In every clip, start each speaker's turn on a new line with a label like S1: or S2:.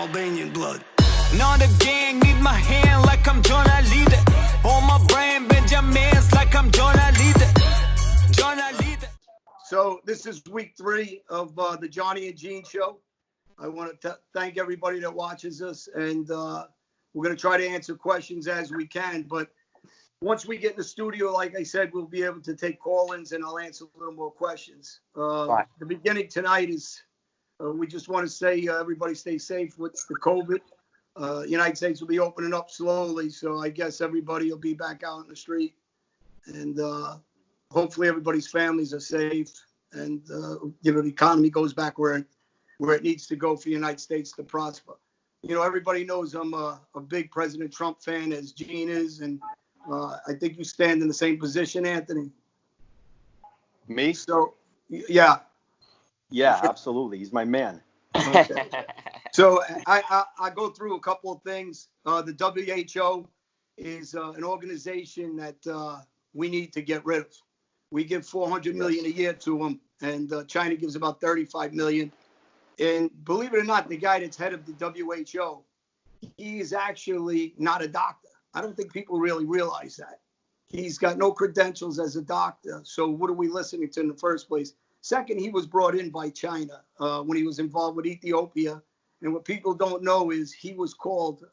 S1: Albanian blood. Not a gang, need my hand like I'm John Alite. On my brain, Benjamins like I'm John Alite. John Alite.
S2: So this is week 3 of the Johnny and Gene show. I want to thank everybody that watches us, and we're going to try to answer questions as we can. But once we get in the studio, like I said, we'll be able to take call-ins, and I'll answer a little more questions.
S3: Right.
S2: The beginning tonight is we just want to say everybody stay safe with the COVID. United States will be opening up slowly, so I guess everybody will be back out in the street. And hopefully everybody's families are safe, and the economy goes back where it needs to go for the United States to prosper. Everybody knows I'm a big President Trump fan, as Gene is, and I think you stand in the same position, Anthony.
S3: Me?
S2: So, yeah.
S3: Yeah, absolutely. He's my man.
S2: Okay. So I go through a couple of things. The WHO is an organization that we need to get rid of. We give $400 million a year to them, and China gives about $35 million. And believe it or not, the guy that's head of the WHO, he is actually not a doctor. I don't think people really realize that. He's got no credentials as a doctor. So what are we listening to in the first place? Second, he was brought in by China when he was involved with Ethiopia. And what people don't know is he was called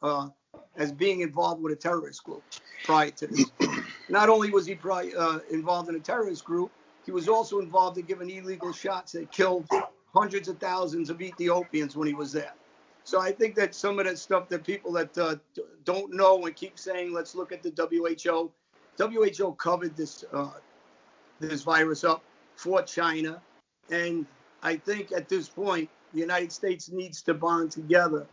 S2: as being involved with a terrorist group prior to this. Not only was he involved in a terrorist group, he was also involved in giving illegal shots that killed hundreds of thousands of Ethiopians when he was there. So I think that some of that stuff that people that don't know and keep saying, let's look at the WHO. WHO covered this virus up for China. And I think at this point, the United States needs to bond together.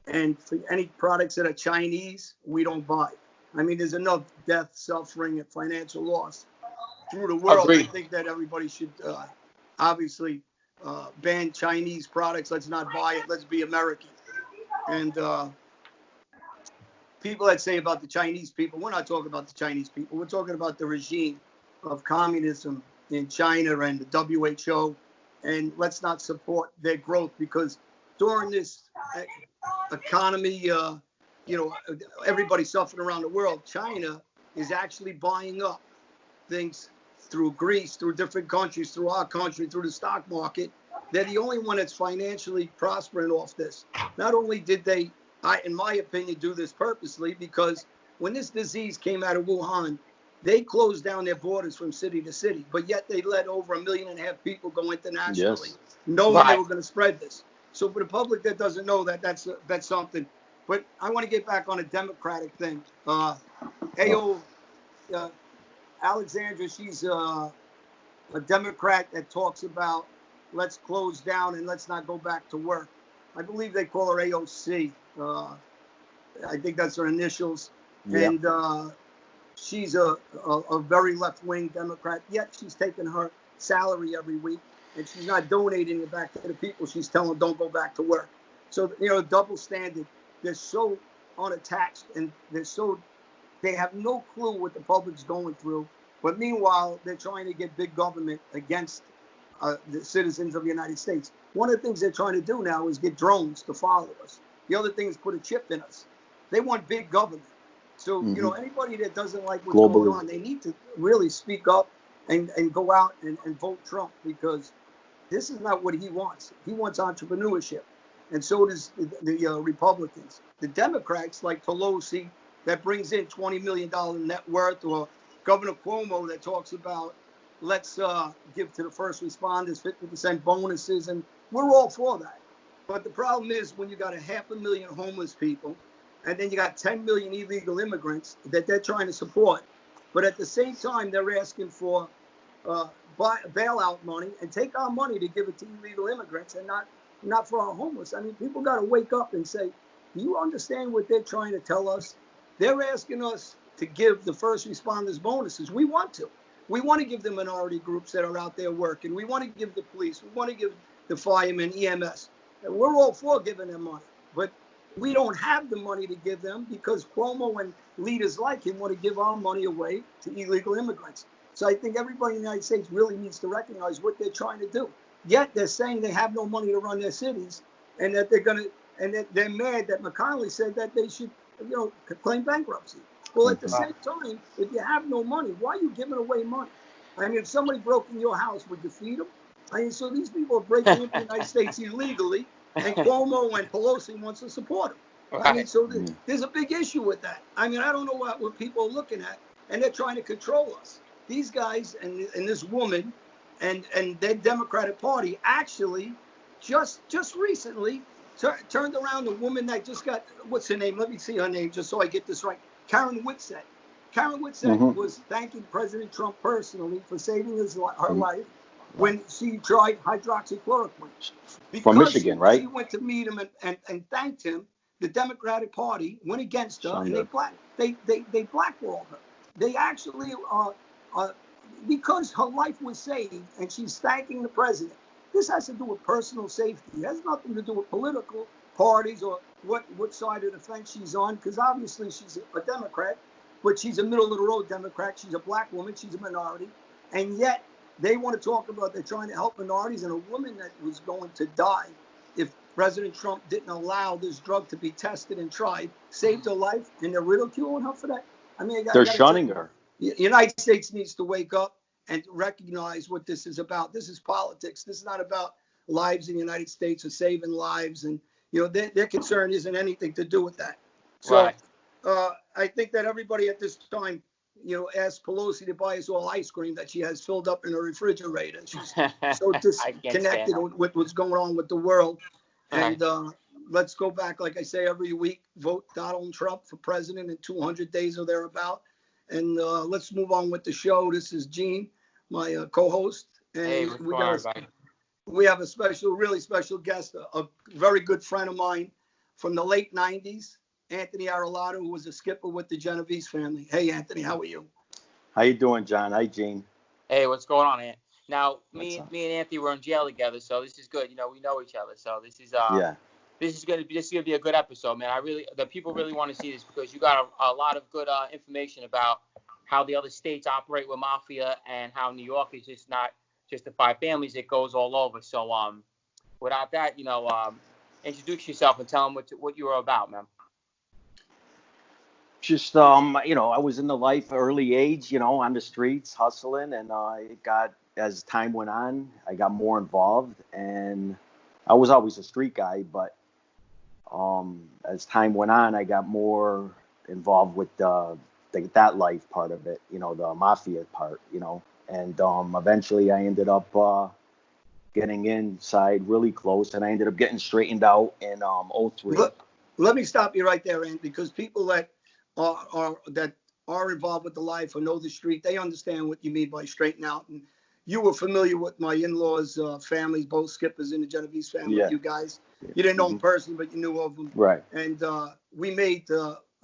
S2: And for any products that are Chinese, we don't buy. I mean, there's enough death, suffering, and financial loss through the world.
S3: Agreed.
S2: I think that everybody should obviously ban Chinese products. Let's not buy it. Let's be American. And people that say about the Chinese people, we're not talking about the Chinese people. We're talking about the regime of communism in China and the WHO. And let's not support their growth, because during this economy, everybody's suffering around the world. China is actually buying up things through Greece, through different countries, through our country, through the stock market. They're the only one that's financially prospering off this. Not only did they, in my opinion, do this purposely, because when this disease came out of Wuhan, they closed down their borders from city to city, but yet they let over 1.5 million people go internationally, knowing they were going to spread this. So for the public that doesn't know that, that's something. But I want to get back on a Democratic thing. Alexandra, she's a Democrat that talks about let's close down and let's not go back to work. I believe they call her AOC. I think that's her initials. Yeah. And she's a very left-wing Democrat, yet she's taking her salary every week, and she's not donating it back to the people. She's telling them don't go back to work. So, double standard. They're so unattached, and they have no clue what the public's going through. But meanwhile, they're trying to get big government against the citizens of the United States. One of the things they're trying to do now is get drones to follow us. The other thing is put a chip in us. They want big government. So, anybody that doesn't like what's going on, they need to really speak up and go out and vote Trump, because this is not what he wants. He wants entrepreneurship. And so does the Republicans. The Democrats, like Pelosi, that brings in $20 million net worth, or Governor Cuomo that talks about let's give to the first responders 50% bonuses, and we're all for that. But the problem is when you got 500,000 homeless people, and then you got 10 million illegal immigrants that they're trying to support. But at the same time, they're asking for bailout money and take our money to give it to illegal immigrants and not for our homeless. I mean, people got to wake up and say, do you understand what they're trying to tell us? They're asking us to give the first responders bonuses. We want to. We want to give the minority groups that are out there working. We want to give the police. We want to give the firemen, EMS. And we're all for giving them money. But we don't have the money to give them because Cuomo and leaders like him want to give our money away to illegal immigrants. So I think everybody in the United States really needs to recognize what they're trying to do. Yet they're saying they have no money to run their cities, and that they're going to and they're mad that McConnell said that they should, claim bankruptcy. Well, at the same time, if you have no money, why are you giving away money? I mean, if somebody broke in your house, would you feed them? I mean, so these people are breaking into the United States illegally, and Cuomo and Pelosi wants to support them. I mean, so there's a big issue with that. I mean, I don't know what people are looking at, and they're trying to control us. These guys and this woman and their Democratic Party actually just recently turned around the woman that just got, what's her name? Let me see her name just so I get this right. Karen Whitsett. Karen Whitsett was thanking President Trump personally for saving her life when she tried hydroxychloroquine. Because
S3: from Michigan, right?
S2: She went to meet him and thanked him. The Democratic Party went against her, and they blackballed her. They actually because her life was saved, and she's thanking the president. This has to do with personal safety. It has nothing to do with political parties or what side of the fence she's on, because obviously she's a Democrat, but she's a middle-of-the-road Democrat. She's a black woman. She's a minority. And yet they want to talk about they're trying to help minorities, and a woman that was going to die if President Trump didn't allow this drug to be tested and tried, saved her life, and they're ridiculing her for that. I mean,
S3: they're shunning her.
S2: The United States needs to wake up and recognize what this is about. This is politics. This is not about lives in the United States or saving lives. And, their concern isn't anything to do with that. So I think that everybody at this time, asked Pelosi to buy us all ice cream that she has filled up in her refrigerator. She's so disconnected with what's going on with the world. And let's go back, like I say, every week, vote Donald Trump for president in 200 days or thereabout. And let's move on with the show. This is Gene, my co-host. And we have a really special guest, a very good friend of mine from the late 90s, Anthony Arillotta, who was a skipper with the Genovese family. Hey, Anthony, how are you?
S3: How you doing, John? Hi, Gene.
S4: Hey, what's going on, Ant? Now, me and Anthony were in jail together, so this is good. We know each other, so this is This is gonna be a good episode, man. The people really want to see this because you got a lot of good information about how the other states operate with Mafia and how New York is just not just the five families; it goes all over. So, without that, introduce yourself and tell them what you were about, man.
S3: Just I was in the life early age, on the streets hustling, and as time went on, I got more involved, and I was always a street guy, but as time went on, I got more involved with that life part of it, the Mafia part, and eventually I ended up getting inside really close, and I ended up getting straightened out in 03.
S2: Let me stop you right there, Andy, because people that are involved with the life or know the street, they understand what you mean by straighten out. And you were familiar with my in-laws' families, both skippers in the Genovese family.
S3: Yeah.
S2: You guys, you didn't know them personally, but you knew of them.
S3: Right.
S2: And we made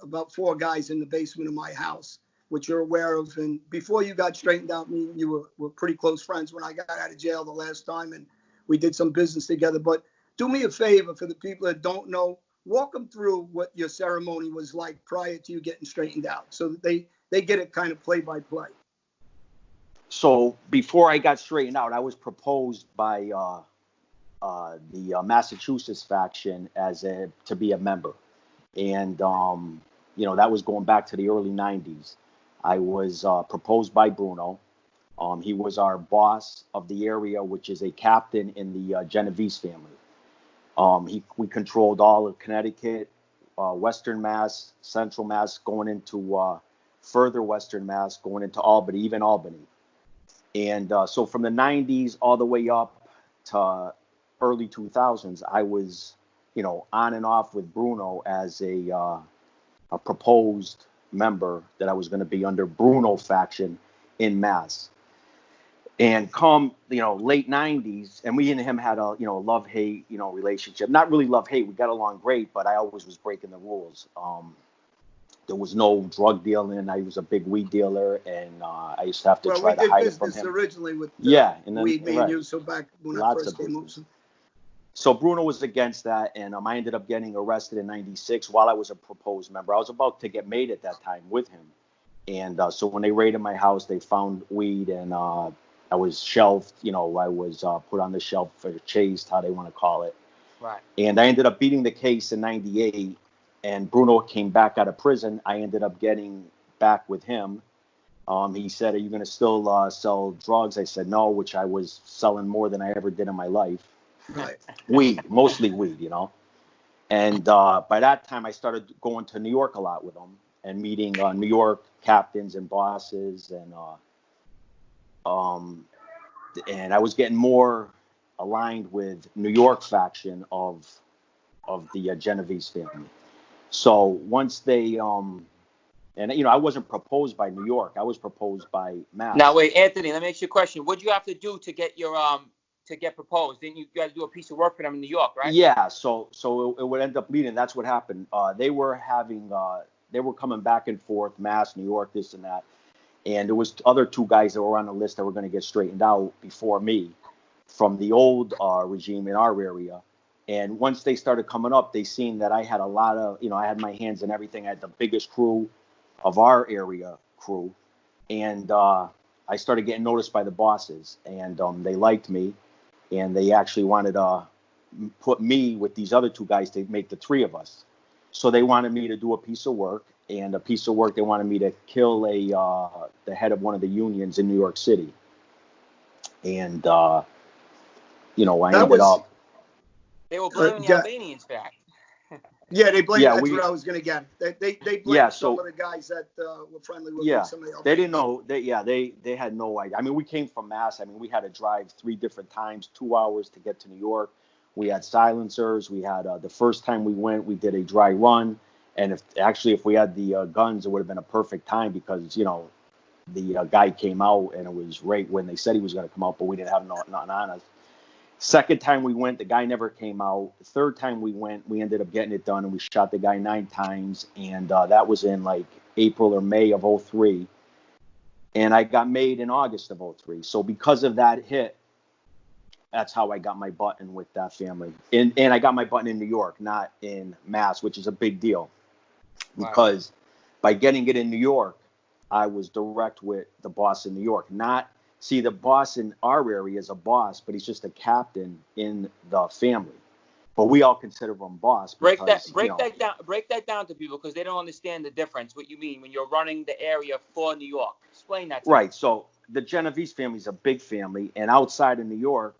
S2: about 4 guys in the basement of my house, which you're aware of. And before you got straightened out, me and you were pretty close friends when I got out of jail the last time, and we did some business together. But do me a favor for the people that don't know, walk them through what your ceremony was like prior to you getting straightened out, so that they get it kind of play by play.
S3: So before I got straightened out, I was proposed by the Massachusetts faction to be a member, and that was going back to the early 90s. I was proposed by Bruno. He was our boss of the area, which is a captain in the Genovese family. We controlled all of Connecticut, Western Mass, Central Mass, going into further Western Mass, going into Albany, even Albany. And so from the 90s all the way up to early 2000s, I was, on and off with Bruno as a proposed member that I was going to be under Bruno faction in Mass. And come, late 90s, and we and him had a, love-hate, relationship. Not really love-hate. We got along great, but I always was breaking the rules. There was no drug dealing. I was a big weed dealer, and I used to have to try to hide it from him.
S2: Originally with
S3: and then,
S2: weed, me and you, so back when I first came over.
S3: So Bruno was against that, and I ended up getting arrested in 96 while I was a proposed member. I was about to get made at that time with him. And so when they raided my house, they found weed, and I was shelved, I was put on the shelf for chased, how they want to call it.
S4: Right.
S3: And I ended up beating the case in '98. And Bruno came back out of prison. I ended up getting back with him. He said, "Are you going to still sell drugs?" I said, "No," which I was selling more than I ever did in my life.
S2: Right.
S3: Weed, mostly weed, you know. And by that time, I started going to New York a lot with him and meeting New York captains and bosses, and I was getting more aligned with New York faction of the Genovese family. So once they and you know, I wasn't proposed by New York. I was proposed by Mass.
S4: Now wait, Anthony, let me ask you a question. What do you have to do to get your to get proposed? Didn't you got to do a piece of work for them in New York, right?
S3: Yeah. So it would end up meeting. That's what happened. They were coming back and forth, Mass, New York, this and that. And there was other two guys that were on the list that were going to get straightened out before me from the old regime in our area. And once they started coming up, they seen that I had a lot of, you know, I had my hands in everything. I had the biggest crew of our area crew. And I started getting noticed by the bosses. And they liked me. And they actually wanted to put me with these other two guys to make the three of us. So they wanted me to do a piece of work. And a piece of work, they wanted me to kill the head of one of the unions in New York City. And, you know, I ended up.
S4: They were blaming the Albanians back.
S2: Yeah, they blamed. That's what I was going to get. They blamed some of the guys that were friendly with some of the Albanians.
S3: They didn't know. They had no idea. I mean, we came from Mass. I mean, we had to drive 3 different times, 2 hours to get to New York. We had silencers. We had the first time we went, we did a dry run. And if we had the guns, it would have been a perfect time because, you know, the guy came out and it was right when they said he was going to come out, but we didn't have nothing on us. Second time we went, the guy never came out. The third time we went, we ended up getting it done and we shot the guy 9 times. And that was in like April or May of '03. And I got made in August of '03. So because of that hit, that's how I got my button with that family. And I got my button in New York, not in Mass, which is a big deal. Because by getting it in New York, I was direct with the boss in New York. See, the boss in our area is a boss, but he's just a captain in the family. But we all consider him boss.
S4: Break that down to people because they don't understand the difference. What you mean when you're running the area for New York? Explain that to
S3: me. So the Genovese family is a big family, and outside of New York,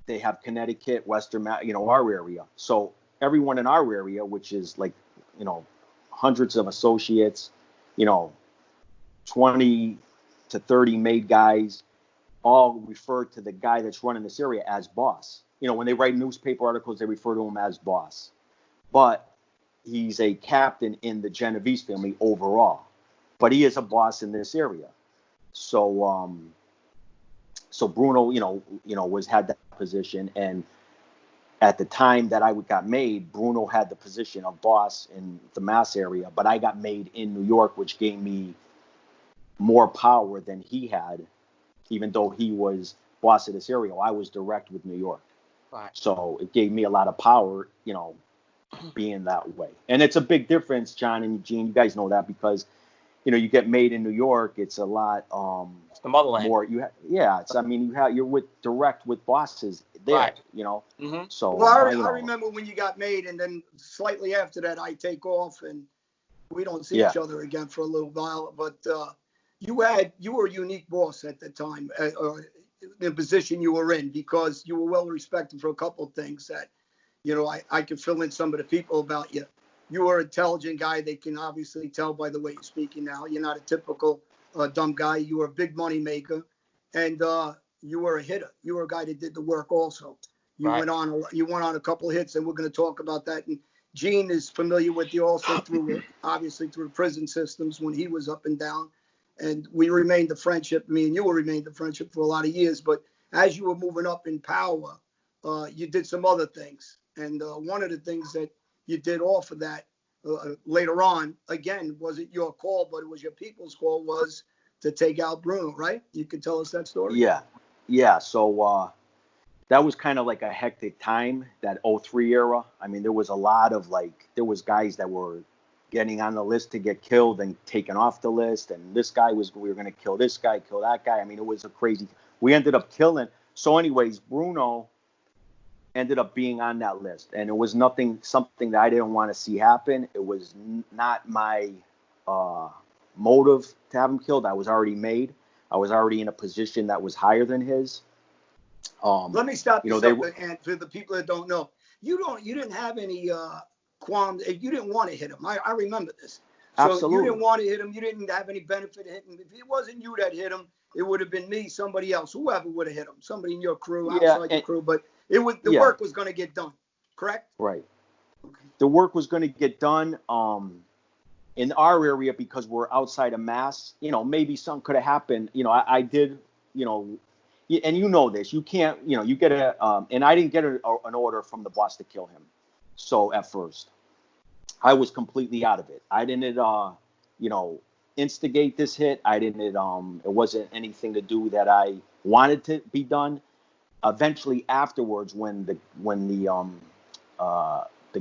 S3: they have Connecticut, Western, you know, our area. So everyone in our area, which is like, you know, hundreds of associates, you know, 20 to 30 made guys, all refer to the guy that's running this area as boss. You know, when they write newspaper articles, they refer to him as boss. But he's a captain in the Genovese family overall. But he is a boss in this area. So so Bruno, you know, had that position, and at the time that I got made, Bruno had the position of boss in the Mass area, but I got made in New York, which gave me more power than he had, even though he was boss of this area. I was direct with New York.
S4: Right.
S3: So it gave me a lot of power, you know, being that way. And it's a big difference, John and Eugene, you guys know that, because, you know, you get made in New York, it's a lot
S4: it's the motherland.
S3: More you're direct with bosses there,
S4: right.
S3: You know.
S4: Mm-hmm.
S3: So
S2: well, I remember when you got made, and then slightly after that I take off and we don't see each other again for a little while. But you were a unique boss at the time, the position you were in, because you were well respected for a couple of things that, you know, I can fill in some of the people about you. You were an intelligent guy. They can obviously tell by the way you're speaking now. You're not a typical dumb guy. You were a big money maker, and you were a hitter. You were a guy that did the work also. You went on a couple of hits, and we're going to talk about that. And Gene is familiar with you also through the prison systems when he was up and down. And we remained a friendship. Me and you will remain a friendship for a lot of years. But as you were moving up in power, you did some other things. And one of the things that you did off of that later on, again, wasn't your call, but it was your people's call, was to take out Bruno, right? You could tell us that story?
S3: Yeah. So that was kind of like a hectic time, that '03 era. I mean, there was a lot of there was guys that were getting on the list to get killed and taken off the list. And we were going to kill this guy, kill that guy. I mean, it was a crazy, we ended up killing. So anyways, Bruno, ended up being on that list, and it was something that I didn't want to see happen. It was not my motive to have him killed. I was already made. I was already in a position that was higher than his.
S2: Let me stop you, and for the people that don't know, you didn't have any qualms. You didn't want to hit him. I remember this. So
S3: absolutely.
S2: You didn't want to hit him. You didn't have any benefit of hitting him. If it wasn't you that hit him, it would have been me, somebody else, whoever would have hit him, somebody in your crew, outside your crew. But the work was going to get done, correct?
S3: Right. Okay. The work was going to get done in our area because we're outside of Mass. Maybe something could have happened. I did, and you know this. You can't, you get and I didn't get an order from the boss to kill him. So at first, I was completely out of it. I didn't, instigate this hit. I didn't. It wasn't anything to do that I wanted to be done. Eventually, afterwards, when the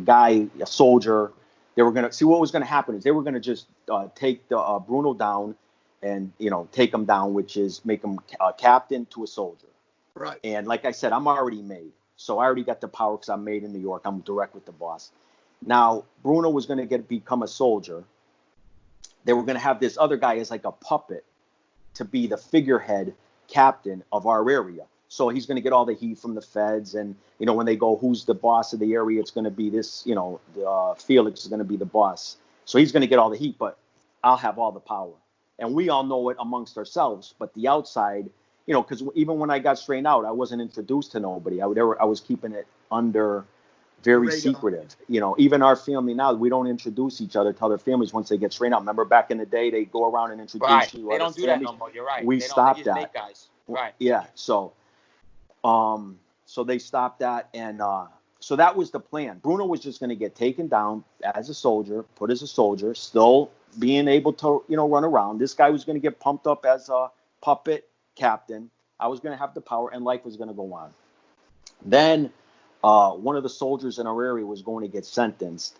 S3: guy, a soldier, they were gonna see what was gonna happen is they were gonna just take the Bruno down, and take him down, which is make him a captain to a soldier.
S2: Right.
S3: And like I said, I'm already made, so I already got the power because I'm made in New York. I'm direct with the boss. Now Bruno was gonna become a soldier. They were gonna have this other guy as like a puppet to be the figurehead captain of our area. So he's going to get all the heat from the feds. And, when they go, who's the boss of the area? It's going to be this, Felix is going to be the boss. So he's going to get all the heat, but I'll have all the power. And we all know it amongst ourselves. But the outside, because even when I got straightened out, I wasn't introduced to nobody. I was keeping it under very secretive. Even our family now, we don't introduce each other to other families once they get straightened out. Remember back in the day, they go around and introduce you.
S4: They don't do that no more. You're right.
S3: We stopped that.
S4: Make guys. Right.
S3: Yeah. So they stopped that, and so that was the plan. Bruno was just going to get taken down as a soldier, put as a soldier, still being able to, run around. This guy was going to get pumped up as a puppet captain. I was going to have the power, and life was going to go on. Then one of the soldiers in our area was going to get sentenced,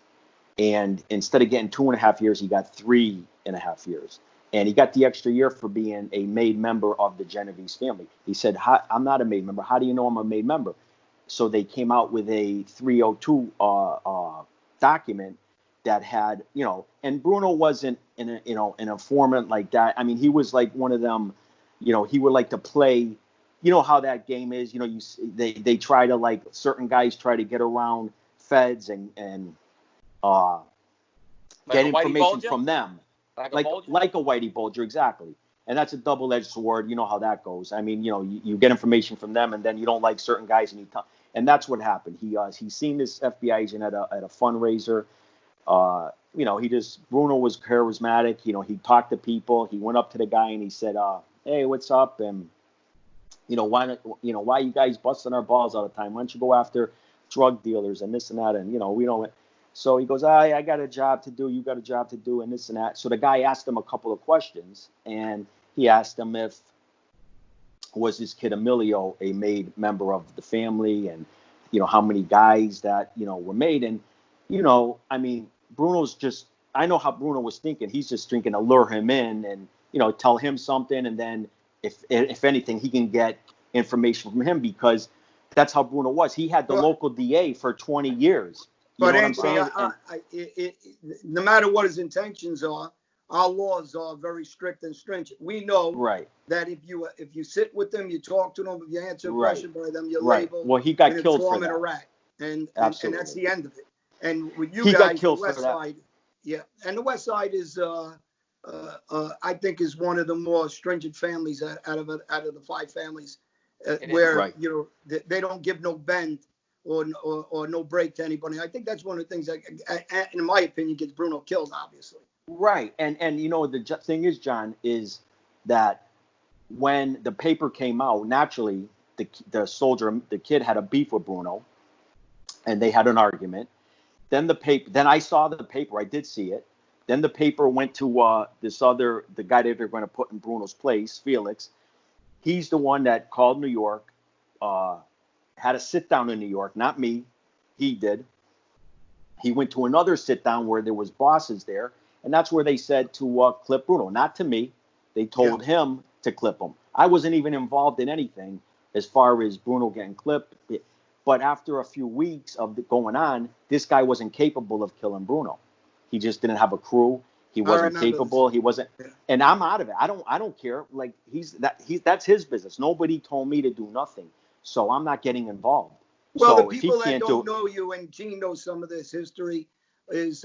S3: and instead of getting 2.5 years, he got 3.5 years. And he got the extra year for being a made member of the Genovese family. He said, I'm not a made member. How do you know I'm a made member? So they came out with a 302 document that had, and Bruno wasn't an informant like that. I mean, he was like one of them, he would like to play, how that game is, they try to, like, certain guys try to get around feds and get information from them. Like a Whitey Bulger, exactly. And that's a double-edged sword. You know how that goes. I mean, you get information from them, and then you don't like certain guys, and that's what happened. He seen this FBI agent at a fundraiser. Bruno was charismatic. He talked to people. He went up to the guy and he said, "Hey, what's up? And why you guys busting our balls all the time? Why don't you go after drug dealers and this and that? And we don't." So he goes, I got a job to do. You got a job to do, and this and that. So the guy asked him a couple of questions, and he asked him if was his kid Emilio a made member of the family, and how many guys that were made. And I mean, Bruno's just, I know how Bruno was thinking. He's just thinking to lure him in and tell him something, and then if anything, he can get information from him, because that's how Bruno was. He had the local DA for 20 years.
S2: But Anthony, no matter what his intentions are, our laws are very strict and stringent. We know that if you sit with them, you talk to them, if you answer a question by them, you're labeled.
S3: Well, he got killed for that.
S2: A rat, and that's the end of it. And with you guys, the West Side, and the West Side is, I think, is one of the more stringent families out of the 5 families, where they don't give no bend or no break to anybody. I think that's one of the things that, in my opinion, gets Bruno killed, obviously.
S3: Right. And the thing is, John, is that when the paper came out, naturally, the kid had a beef with Bruno, and they had an argument. Then I saw the paper. I did see it. Then the paper went to the guy that they're going to put in Bruno's place, Felix. He's the one that called New York, had a sit down in New York, not me. He did. He went to another sit down where there was bosses there, and that's where they said to clip Bruno, not to me. They told him to clip him. I wasn't even involved in anything as far as Bruno getting clipped. But after a few weeks of going on, this guy wasn't capable of killing Bruno. He just didn't have a crew. He wasn't capable. He wasn't, and I'm out of it. I don't care. Like that's his business. Nobody told me to do nothing, so I'm not getting involved.
S2: Well,
S3: so
S2: the people that don't know you, and Gene knows some of this history, is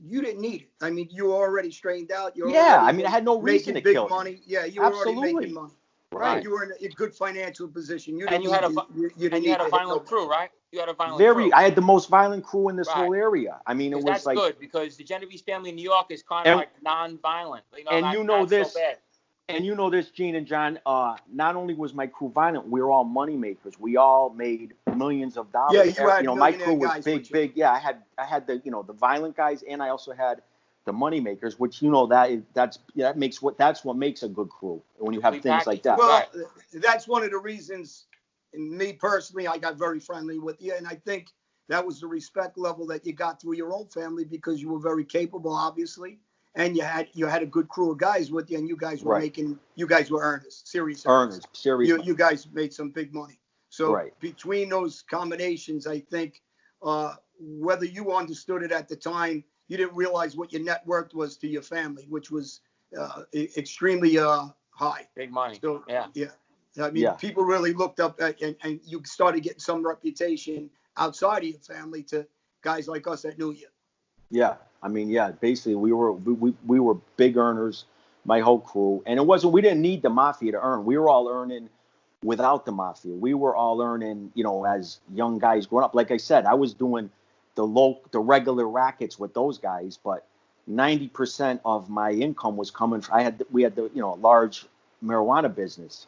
S2: you didn't need it. I mean, you were already straightened out.
S3: I mean, I had no reason to kill
S2: big money. Yeah, you
S3: Absolutely.
S2: were already making money.
S3: Right.
S2: You were in a good financial position. You
S4: had a violent crew, right? You had a violent crew.
S3: I had the most violent crew in this whole area. I mean, it was
S4: that's
S3: like
S4: good because the Genovese family in New York is kind of like non-violent.
S3: Not
S4: so bad.
S3: And you know this, Gene and John. Not only was my crew violent, we were all money makers. We all made millions of dollars.
S2: Yeah, you had
S3: my crew was big. Yeah, I had the the violent guys, and I also had the money makers, which that's what makes a good crew when you have things like that.
S2: Well, that's one of the reasons. And me personally, I got very friendly with you, and I think that was the respect level that you got through your own family because you were very capable, obviously, and you had a good crew of guys with you, and you guys were earners, serious earners. You guys made some big money. So between those combinations, I think whether you understood it at the time, you didn't realize what your net worth was to your family, which was extremely high.
S4: Big money.
S2: So, yeah. I mean, people really looked up at, and you started getting some reputation outside of your family to guys like us that knew you.
S3: Yeah. I mean, basically we were big earners, my whole crew. And we didn't need the Mafia to earn. We were all earning without the Mafia. We were all earning, as young guys growing up. Like I said, I was doing the regular rackets with those guys, but 90% of my income was coming from, we had the large marijuana business.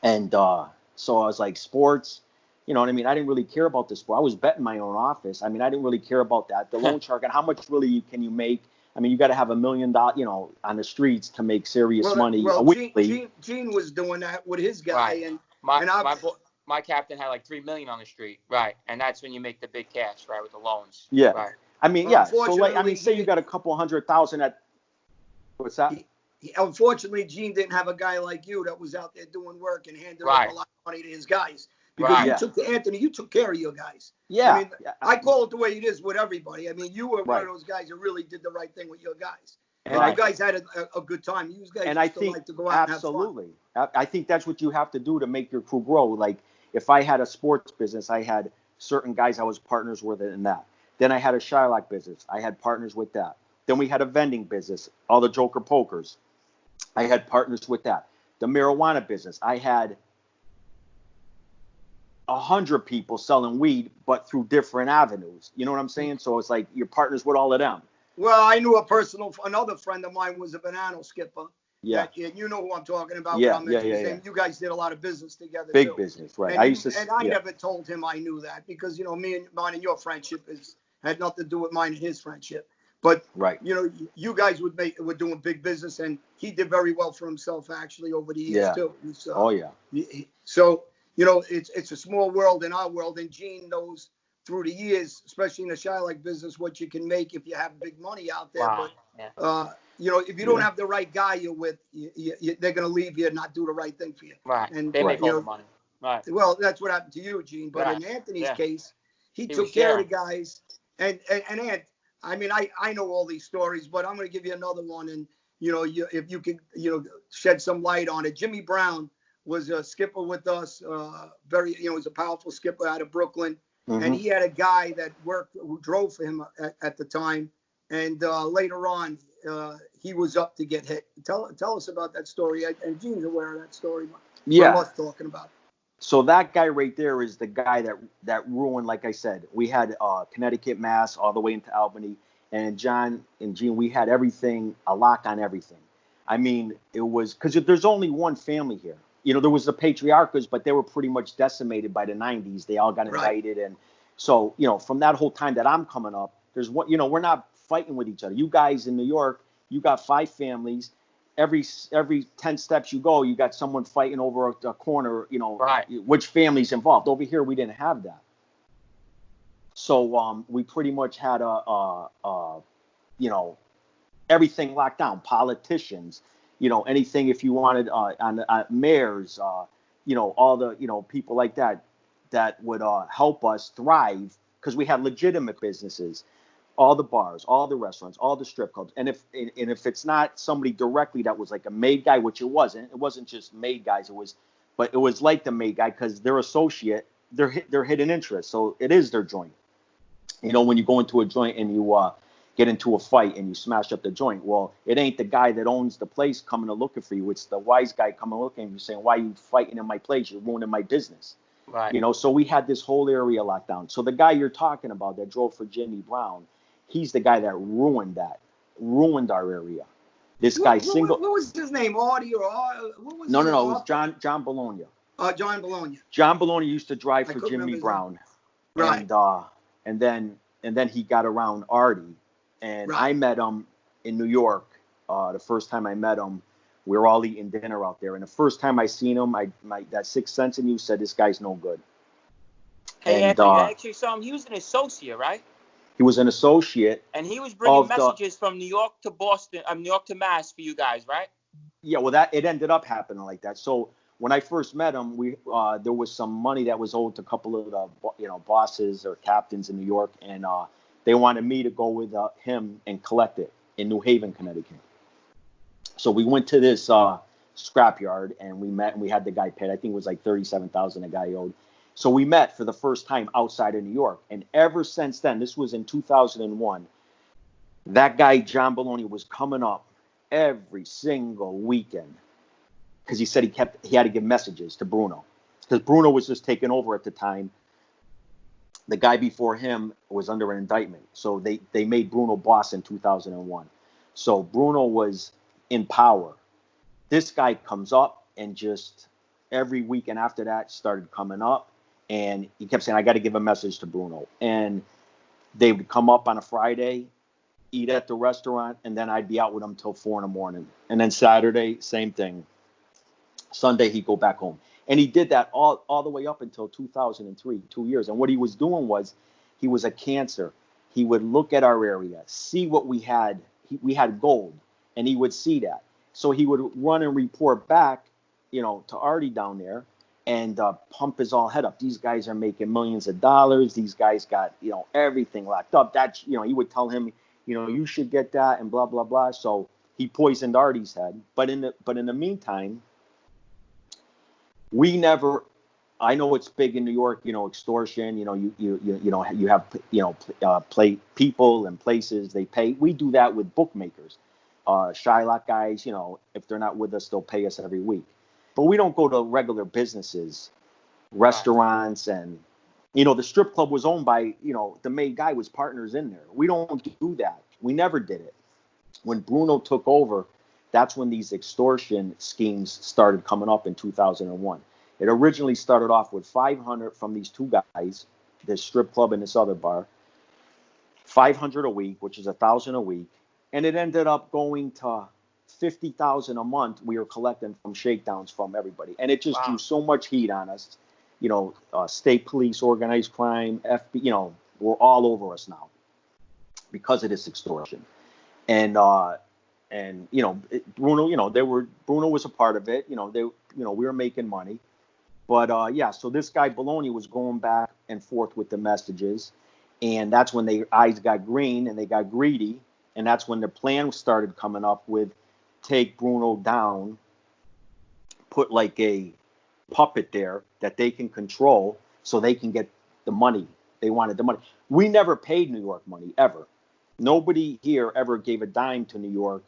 S3: And so I was like, sports, you know what I mean? I didn't really care about the sport. I was betting my own office. I mean, I didn't really care about that. The loan shark, and how much really can you make? I mean, you got to have $1 million, on the streets to make serious money weekly.
S2: Gene was doing that with his guy, and
S4: my captain had like $3 million on the street, right? And that's when you make the big cash, right, with the loans.
S3: Yeah.
S4: Right.
S3: I mean, So say you got a couple 100,000 at what's that?
S2: Unfortunately, Gene didn't have a guy like you that was out there doing work and handing over a lot of money to his guys. Because you took care of your guys.
S3: Yeah.
S2: I mean, I call it the way it is with everybody. I mean, you were one of those guys that really did the right thing with your guys. And you guys had a good time. You guys like to go out and have fun.
S3: I think that's what you have to do to make your crew grow. Like, if I had a sports business, I had certain guys I was partners with in that. Then I had a Shylock business. I had partners with that. Then we had a vending business, all the Joker Pokers. I had partners with that. The marijuana business, I had 100 people selling weed, but through different avenues. You know what I'm saying? So it's like you're partners with all of them.
S2: Well, I knew another friend of mine was a banana skipper.
S3: Yeah.
S2: You know who I'm talking about.
S3: Yeah.
S2: You guys did a lot of business together.
S3: Big business, right?
S2: And I never told him I knew that because, mine and your friendship had nothing to do with mine and his friendship. But, you guys were doing big business, and he did very well for himself, actually, over the years, too. So, So, it's a small world in our world, and Gene knows through the years, especially in the Shylock business, what you can make if you have big money out there.
S4: Wow.
S2: But, if you don't have the right guy you're with, they're going to leave you and not do the right thing for you.
S4: Right.
S2: And
S4: they make all the money. Right.
S2: Well, that's what happened to you, Gene. But in Anthony's case, he took care of the guys. And Ant, I mean, I know all these stories, but I'm going to give you another one. And, if you could, shed some light on it. Jimmy Brown was a skipper with us, was a powerful skipper out of Brooklyn. Mm-hmm. And he had a guy who drove for him at the time. And later on, he was up to get hit. Tell us about that story. And Gene's aware of that story. From us talking about it.
S3: So that guy right there is the guy that ruined, like I said, we had Connecticut, Mass, all the way into Albany. And John and Gene, we had everything, a lock on everything. I mean, it was because there's only one family here. There was the Patriarchas, but they were pretty much decimated by the 90s. They all got indicted. And so, from that whole time that I'm coming up, there's one, we're not fighting with each other. You guys in New York, you got 5 families. Every 10 steps you go, you got someone fighting over a corner, which family's involved. Over here, we didn't have that. So we pretty much had everything locked down. Politicians, anything if you wanted on mayors, all the, people like that that would help us thrive because we had legitimate businesses, all the bars, all the restaurants, all the strip clubs. And if it's not somebody directly that was like a made guy, which it wasn't just made guys. But it was like the made guy because their associate, their hidden interest. So it is their joint. You know, when you go into a joint and you get into a fight and you smash up the joint, well, it ain't the guy that owns the place coming to looking for you. It's the wise guy coming looking at you saying, why are you fighting in my place? You're ruining my business.
S4: Right.
S3: You know, so we had this whole area locked down. So the guy you're talking about that drove for Jimmy Brown, he's the guy that ruined our area. This guy
S2: What was his name? Audie or what was
S3: No,
S2: his
S3: it was John Bologna.
S2: John Bologna.
S3: John Bologna used to drive for Jimmy Brown.
S2: Right.
S3: And then he got around Artie. And
S2: right.
S3: I met him in New York. The first time I met him, we were all eating dinner out there. And the first time I seen him, that sixth sense in you said, this guy's no good.
S4: Hey,
S3: and,
S4: Anthony, I actually saw him. He was an associate, right?
S3: He was an associate.
S4: And he was bringing messages from New York to Boston, New York to Mass for you guys, right?
S3: Yeah, well, it ended up happening like that. So when I first met him, there was some money that was owed to a couple of the bosses or captains in New York, and they wanted me to go with him and collect it in New Haven, Connecticut. So we went to this scrapyard and we met and we had the guy paid. I think it was like $37,000 the guy owed. So we met for the first time outside of New York. And ever since then, this was in 2001, that guy, John Bologna, was coming up every single weekend because he said he had to give messages to Bruno because Bruno was just taking over at the time. The guy before him was under an indictment. So they made Bruno boss in 2001. So Bruno was in power. This guy comes up and just every weekend after that started coming up. And he kept saying, I got to give a message to Bruno. And they would come up on a Friday, eat at the restaurant, and then I'd be out with him till 4 a.m. And then Saturday, same thing. Sunday, he'd go back home. And he did that all the way up until 2003, 2 years. And what he was doing was he was a cancer. He would look at our area, see what we had. We had gold, and he would see that. So he would run and report back, to Artie down there and pump his all head up. These guys are making millions of dollars. These guys got, everything locked up. That, he would tell him, you should get that and blah, blah, blah. So he poisoned Artie's head. But in the meantime, we never, I know it's big in New York, extortion, you have, play people and places they pay. We do that with bookmakers. Shylock guys, if they're not with us, they'll pay us every week. But we don't go to regular businesses, restaurants, and, the strip club was owned by, the main guy was partners in there. We don't do that. We never did it. When Bruno took over, that's when these extortion schemes started coming up in 2001. It originally started off with 500 from these two guys, this strip club and this other bar, 500 a week, which is 1,000 a week. And it ended up going to 50,000 a month we were collecting from shakedowns from everybody. And it just drew so much heat on us. State police, organized crime, FBI, we're all over us now because of this extortion. And Bruno, Bruno was a part of it. We were making money. But so this guy Bologna was going back and forth with the messages. And that's when their eyes got green and they got greedy. And that's when the plan started coming up with take Bruno down, put like a puppet there that they can control so they can get the money. They wanted the money. We never paid New York money, ever. Nobody here ever gave a dime to New York.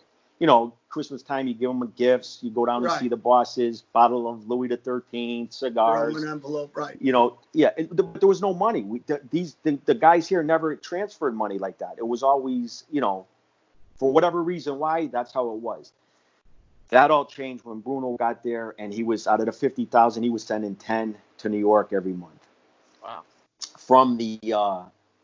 S3: Christmas time, you give them gifts. You go down to see the bosses, bottle of Louis XIII, cigars.
S2: Throw 'em an envelope, right.
S3: But there was no money. The guys here never transferred money like that. It was always, for whatever reason why, that's how it was. That all changed when Bruno got there, and he was, out of the 50,000, he was sending 10 to New York every month.
S4: Wow.
S3: From the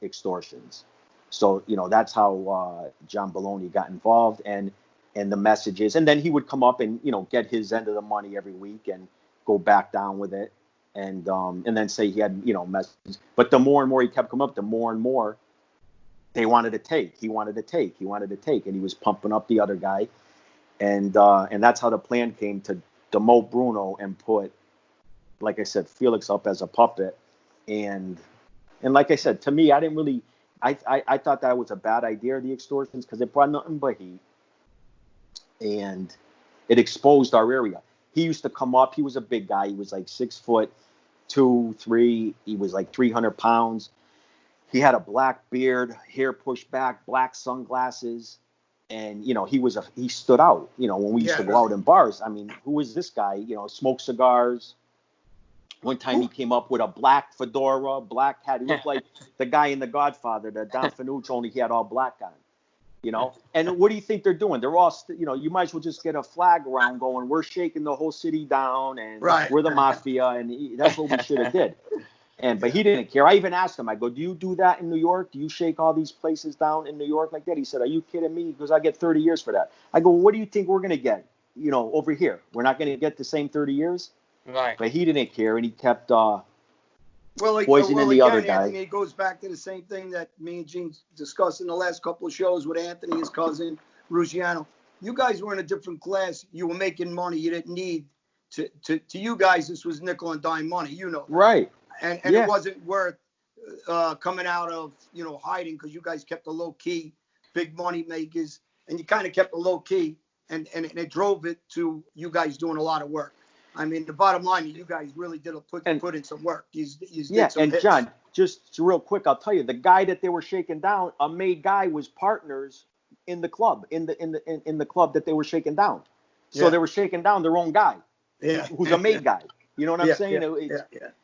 S3: extortions. So, that's how John Bologna got involved and the messages. And then he would come up and, get his end of the money every week and go back down with it. And then say he had, messages. But the more and more he kept coming up, the more and more they wanted to take. He wanted to take. And he was pumping up the other guy. And that's how the plan came to demote Bruno and put, like I said, Felix up as a puppet And like I said, to me, I didn't really, I thought that was a bad idea, the extortions, because it brought nothing but heat. And it exposed our area. He used to come up. He was a big guy. He was like 6'2", 3". He was like 300 pounds. He had a black beard, hair pushed back, black sunglasses. And, he stood out, when we used to go out in bars. I mean, who is this guy? Smoked cigars. One time he came up with a black fedora, black hat. He looked like the guy in The Godfather, the Don Fanucci, only he had all black on. And what do you think they're doing? They're all, you might as well just get a flag around going, we're shaking the whole city down, and we're the Mafia, and that's what we should have did. But he didn't care. I even asked him, I go, do you do that in New York? Do you shake all these places down in New York like that? He said, are you kidding me? Because I get 30 years for that. I go, well, what do you think we're going to get, over here? We're not going to get the same 30 years?
S4: Right.
S3: But he didn't care, and he kept poisoning the other guy.
S2: Anthony, it goes back to the same thing that me and Gene discussed in the last couple of shows with Anthony, his cousin, Ruggiano. You guys were in a different class. You were making money. You didn't need to you guys, this was nickel and dime money,
S3: Right.
S2: And it wasn't worth coming out of, hiding, because you guys kept a low key, big money makers, and you kind of kept a low key, and it drove it to you guys doing a lot of work. I mean, the bottom line, you guys really did put in some work. You did some hits.
S3: John, just real quick, I'll tell you, the guy that they were shaking down, a made guy, was partners in the club, in the club that they were shaking down. So they were shaking down their own guy, who's a made guy. You know what I'm saying?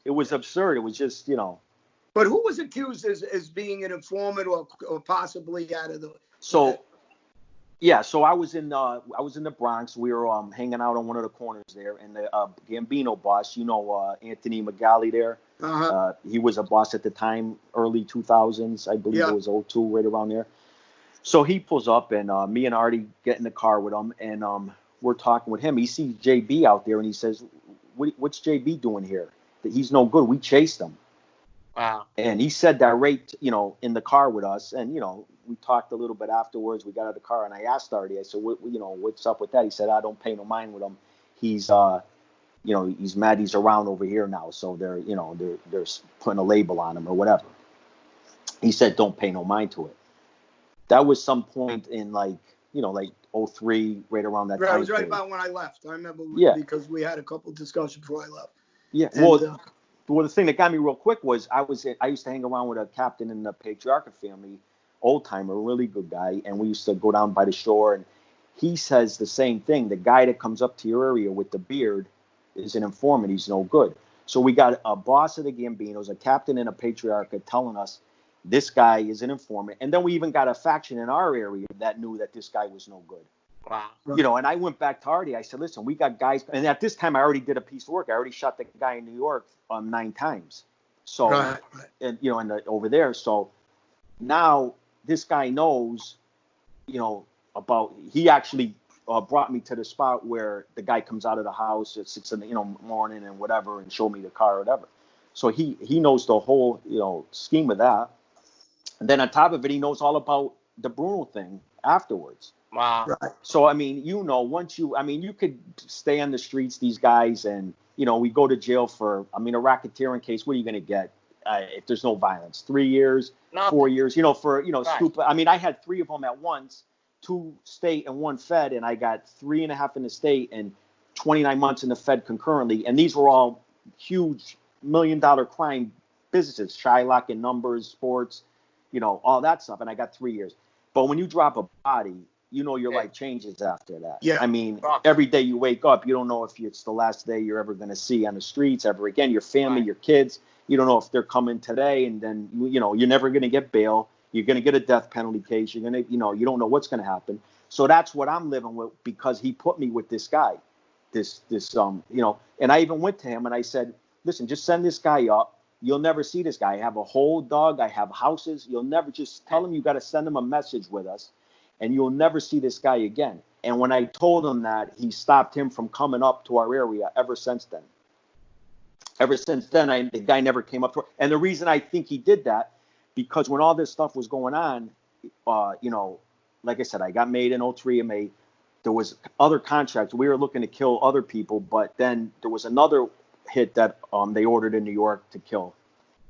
S3: It was absurd. It was just,
S2: But who was accused as being an informant or possibly out of the?
S3: So I was in the Bronx. We were hanging out on one of the corners there, and the Gambino boss, Anthony McGalley there. He was a boss at the time, early 2000s, I believe it was 02, right around there. So he pulls up, and me and Artie get in the car with him, and we're talking with him. He sees JB out there, and he says, "What's JB doing here? He's no good. We chased him."
S4: Wow.
S3: And he said that right, in the car with us, and we talked a little bit afterwards. We got out of the car, and I asked Artie. I said, what's up with that? He said, I don't pay no mind with him. He's, he's mad he's around over here now, so they're putting a label on him or whatever. He said, don't pay no mind to it. That was some point in like 03, right around that time.
S2: It was right about when I left. I remember because we had a couple discussions before I left.
S3: Yeah. And, well, the thing that got me real quick was I used to hang around with a captain in the Patriarcha family, old timer, really good guy, and we used to go down by the shore, and he says the same thing. The guy that comes up to your area with the beard is an informant. He's no good. So we got a boss of the Gambinos, a captain in a Patriarcha, telling us this guy is an informant, and then we even got a faction in our area that knew that this guy was no good.
S4: Wow.
S3: And I went back to Artie. I said, listen, we got guys. And at this time, I already did a piece of work. I already shot the guy in New York 9 times. So, and over there. So now this guy knows, about, he actually brought me to the spot where the guy comes out of the house at 6 in the morning and whatever, and showed me the car or whatever. So he knows the whole, scheme of that. And then on top of it, he knows all about the Bruno thing afterwards.
S4: Wow.
S2: Right.
S3: So, I mean, once you could stay on the streets, these guys, and, we go to jail for, a racketeering case. What are you going to get if there's no violence? 3 years, 4 years, for, stupid. I had 3 of them at once, 2 state and 1 fed, and I got 3.5 in the state and 29 months in the fed concurrently. And these were all huge $1 million crime businesses, Shylock and Numbers, sports, all that stuff. And I got 3 years. But when you drop a body, your life changes after that.
S2: Yeah.
S3: Every day you wake up, you don't know if it's the last day you're ever going to see on the streets ever again. Your family, your kids, you don't know if they're coming today, and then, you're never going to get bail. You're going to get a death penalty case. You're going to, you don't know what's going to happen. So that's what I'm living with, because he put me with this guy, and I even went to him and I said, listen, just send this guy up. You'll never see this guy. I have a whole dog. I have houses. You'll never, just tell him you got to send him a message with us, and you'll never see this guy again. And when I told him that, he stopped him from coming up to our area ever since then. Ever since then, the guy never came up to her. And the reason I think he did that, because when all this stuff was going on, like I said, I got made in 03. There was other contracts. We were looking to kill other people, but then there was another hit that they ordered in New York to kill.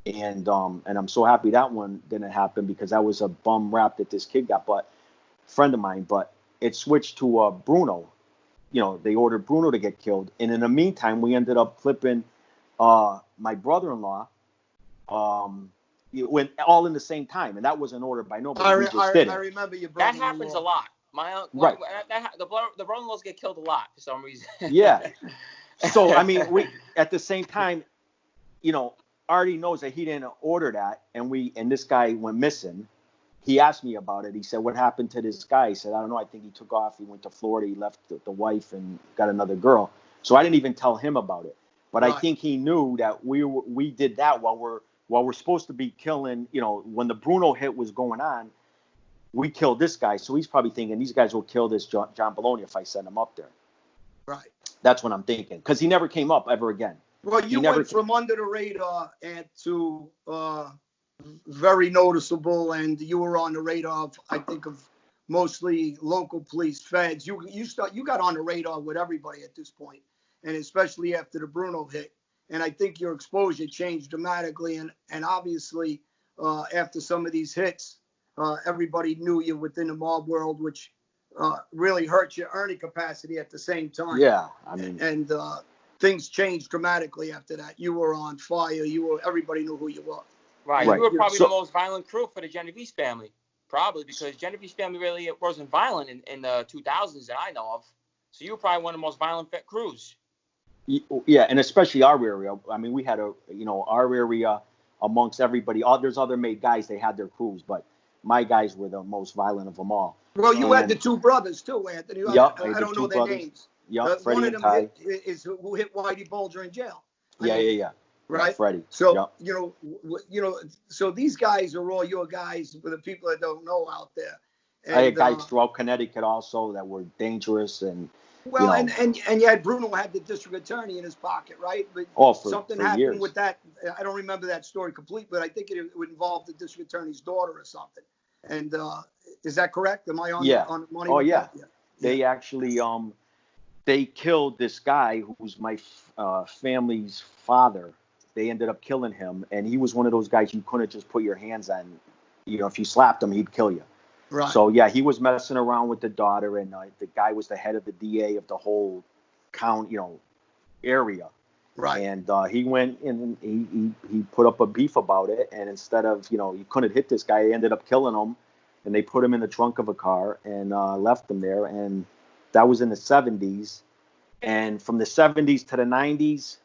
S3: And I'm so happy that one didn't happen, because that was a bum rap that this kid got, but friend of mine. But it switched to Bruno. They ordered Bruno to get killed, and in the meantime, we ended up clipping my brother-in-law. Went all in the same time, and that wasn't ordered by nobody. We just did it.
S2: I remember your brother.
S4: That happens a lot.
S3: Right.
S4: The brother-in-laws get killed a lot for some reason.
S3: Yeah. So I mean, we at the same time, already knows that he didn't order that, and this guy went missing. He asked me about it. He said, "What happened to this guy?" He said, "I don't know. I think he took off. He went to Florida. He left the wife and got another girl." So I didn't even tell him about it. But right. I think he knew that we did that while we're supposed to be killing. When the Bruno hit was going on, we killed this guy. So he's probably thinking these guys will kill this John Bologna if I send him up there.
S2: Right.
S3: That's what I'm thinking, because he never came up ever again.
S2: Well, you went from under the radar and to very noticeable, and you were on the radar of, I think, of mostly local police, feds. You got on the radar with everybody at this point, and especially after the Bruno hit. And I think your exposure changed dramatically, and obviously after some of these hits, everybody knew you within the mob world, which really hurt your earning capacity at the same time.
S3: Yeah, I mean,
S2: and things changed dramatically after that. You were on fire. Everybody knew who you were.
S4: Right. You were probably the most violent crew for the Genovese family, probably, because Genovese family really wasn't violent in the 2000s that I know of. So you were probably one of the most violent crews.
S3: Yeah, and especially our area. I mean, we had our area amongst everybody. There's other made guys, they had their crews, but my guys were the most violent of them all.
S2: Well, you had the two brothers too, Anthony.
S3: Yep,
S2: I don't know their names.
S3: Yep, Freddie
S2: one of
S3: and
S2: them
S3: Ty.
S2: is who hit Whitey Bulger in jail.
S3: Yeah.
S2: Right,
S3: Freddie.
S2: So yep. So these guys are all your guys for the people that don't know out there. And,
S3: I had guys throughout Connecticut also that were dangerous and.
S2: Well, and you had Bruno had the district attorney in his pocket, right? But something happened
S3: years.
S2: with that. I don't remember that story completely, but I think it would involve the district attorney's daughter or something. And is that correct? Am I on the money?
S3: Oh yeah. They actually they killed this guy who's my family's father. They ended up killing him, and he was one of those guys you couldn't just put your hands on. If you slapped him, he'd kill you. Right. So yeah, he was messing around with the daughter, and the guy was the head of the DA of the whole area. Right. And he went and he put up a beef about it, and instead of you couldn't hit this guy, he ended up killing him, and they put him in the trunk of a car and left him there, and that was in the 70s, and from the 70s to the 90s,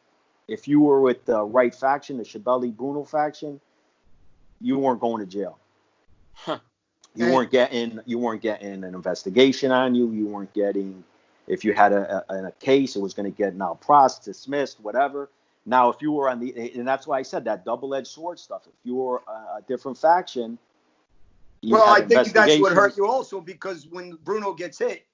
S3: if you were with the right faction, the Shibeli Bruno faction, you weren't going to jail.
S4: Huh.
S3: You weren't getting an investigation on you. You weren't getting, if you had a case, it was going to get now processed, dismissed, whatever. Now, if you were and that's why I said that double-edged sword stuff. If you were a different faction,
S2: I think that's what hurt you also, because when Bruno gets hit,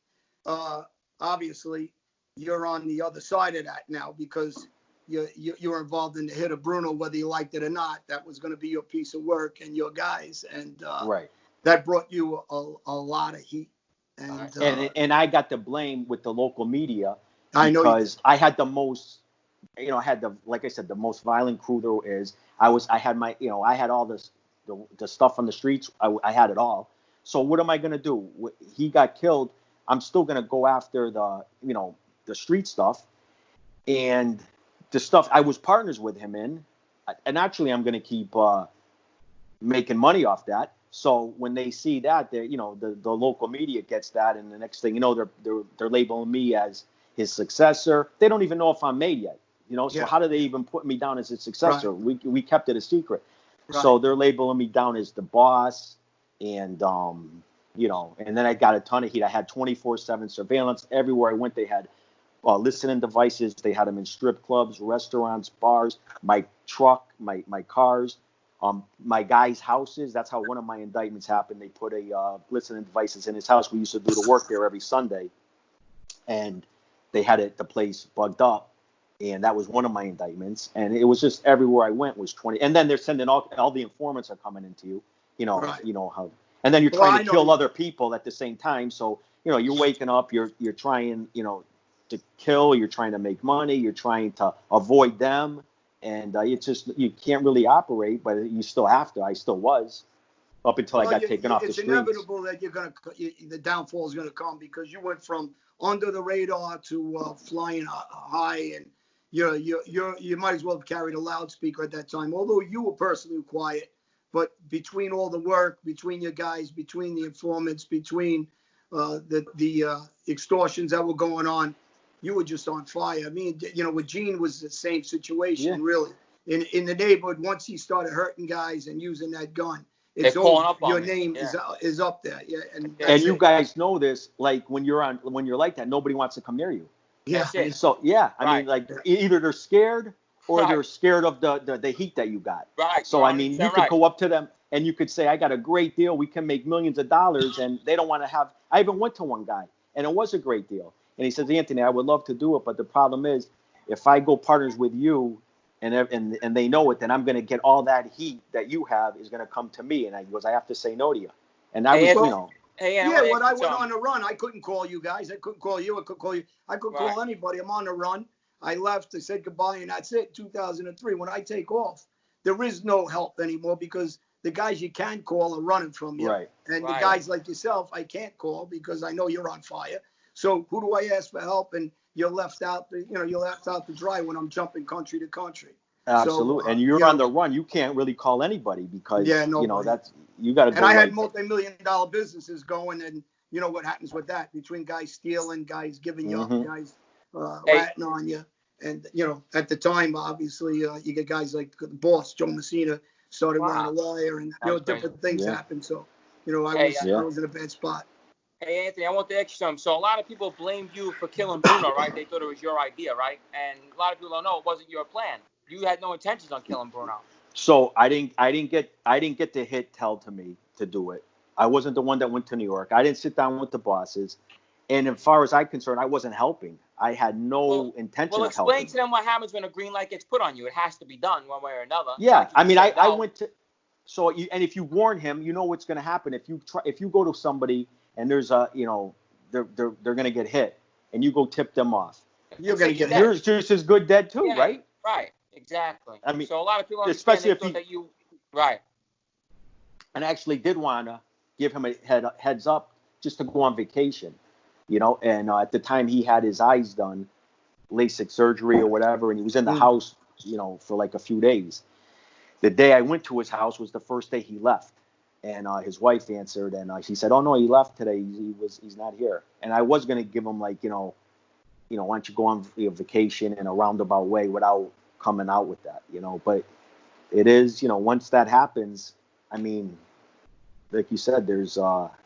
S2: obviously you're on the other side of that now, because you're involved in the hit of Bruno, whether you liked it or not. That was going to be your piece of work and your guys, and
S3: right. That
S2: brought you a lot of heat.
S3: And I got the blame with the local media
S2: because
S3: I had the most, I had like I said, the most violent crew there is. I had my, I had all this, the stuff on the streets. I had it all. So what am I going to do? He got killed. I'm still going to go after the street stuff and the stuff I was partners with him in. And actually I'm going to keep making money off that. So when they see that, the local media gets that, and the next thing you know, they're labeling me as his successor. They don't even know if I'm made yet, So how do they even put me down as a successor? Right. We kept it a secret. Right. So they're labeling me down as the boss, and and then I got a ton of heat. I had 24/7 surveillance everywhere I went. They had listening devices. They had them in strip clubs, restaurants, bars, my truck, my cars. My guys' houses, that's how one of my indictments happened. They put a listening devices in his house. We used to do the work there every Sunday, and they had the place bugged up, and that was one of my indictments. And it was just everywhere I went was 20. And then they're sending all the informants are coming into you,
S2: right.
S3: How. And then you're trying to kill other people at the same time. So you're waking up, you're trying to kill, you're trying to make money, you're trying to avoid them. and it's just you can't really operate, but you still have to. I still was up until I got taken off the streets.
S2: It's inevitable that the downfall is gonna come because you went from under the radar to flying high, and you might as well have carried a loudspeaker at that time. Although you were personally quiet, but between all the work, between your guys, between the informants, between the extortions that were going on, you were just on fire. I mean, with Gene was the same situation, really. In the neighborhood, once he started hurting guys and using that gun, it's over. Your name is up there. Yeah,
S3: and you guys know this. Like when you're like that, nobody wants to come near you.
S2: Yeah.
S3: So I mean, like either they're scared or they're scared of the heat that you got.
S4: Right.
S3: So I mean, you could go up to them and you could say, I got a great deal. We can make millions of dollars, and they don't want to have. I even went to one guy, and it was a great deal. And he says, Anthony, I would love to do it, but the problem is, if I go partners with you, and they know it, then I'm going to get all that heat that you have is going to come to me. And I have to say no to you. And I was,
S2: when I went on the run, I couldn't call you guys. I couldn't call you. I couldn't call you. I couldn't call anybody. I'm on the run. I left. I said goodbye, and that's it. 2003. When I take off, there is no help anymore because the guys you can call are running from you.
S3: Right.
S2: And the guys like yourself, I can't call because I know you're on fire. So who do I ask for help? And you're left out. You're left out to dry when I'm jumping country to country.
S3: Absolutely. So, and you're on the run. You can't really call anybody because that's you got to.
S2: And I had multi-million-dollar businesses going, and you know what happens with that between guys stealing, guys giving you up, guys ratting on you, and at the time, obviously, you get guys like the boss Joe Messina started running a wire, and different things happen. So I was in a bad spot.
S4: Hey, Anthony, I want to ask you something. So a lot of people blamed you for killing Bruno, right? They thought it was your idea, right? And a lot of people don't know it wasn't your plan. You had no intentions on killing Bruno.
S3: So I didn't get the hit told to me to do it. I wasn't the one that went to New York. I didn't sit down with the bosses. And as far as I'm concerned, I wasn't helping. I had no intention of helping.
S4: Well, explain to them what happens when a green light gets put on you. It has to be done one way or another.
S3: Yeah, I mean, I went to. So and if you warn him, you know what's going to happen. If you go to somebody and there's they're going to get hit, and you go tip them off,
S2: you're going to get hit.
S3: You're just as good dead too, right?
S4: Right. Exactly.
S3: I mean,
S4: so a lot of people
S3: especially
S4: if you right.
S3: And I actually did want to give him a heads up just to go on vacation, And at the time he had his eyes done, LASIK surgery or whatever, and he was in the house, for like a few days. The day I went to his house was the first day he left, and his wife answered, and she said, "Oh no, he left today. He's not here." And I was gonna give him like, why don't you go on vacation in a roundabout way without coming out with that, But it is, once that happens, I mean, like you said, there's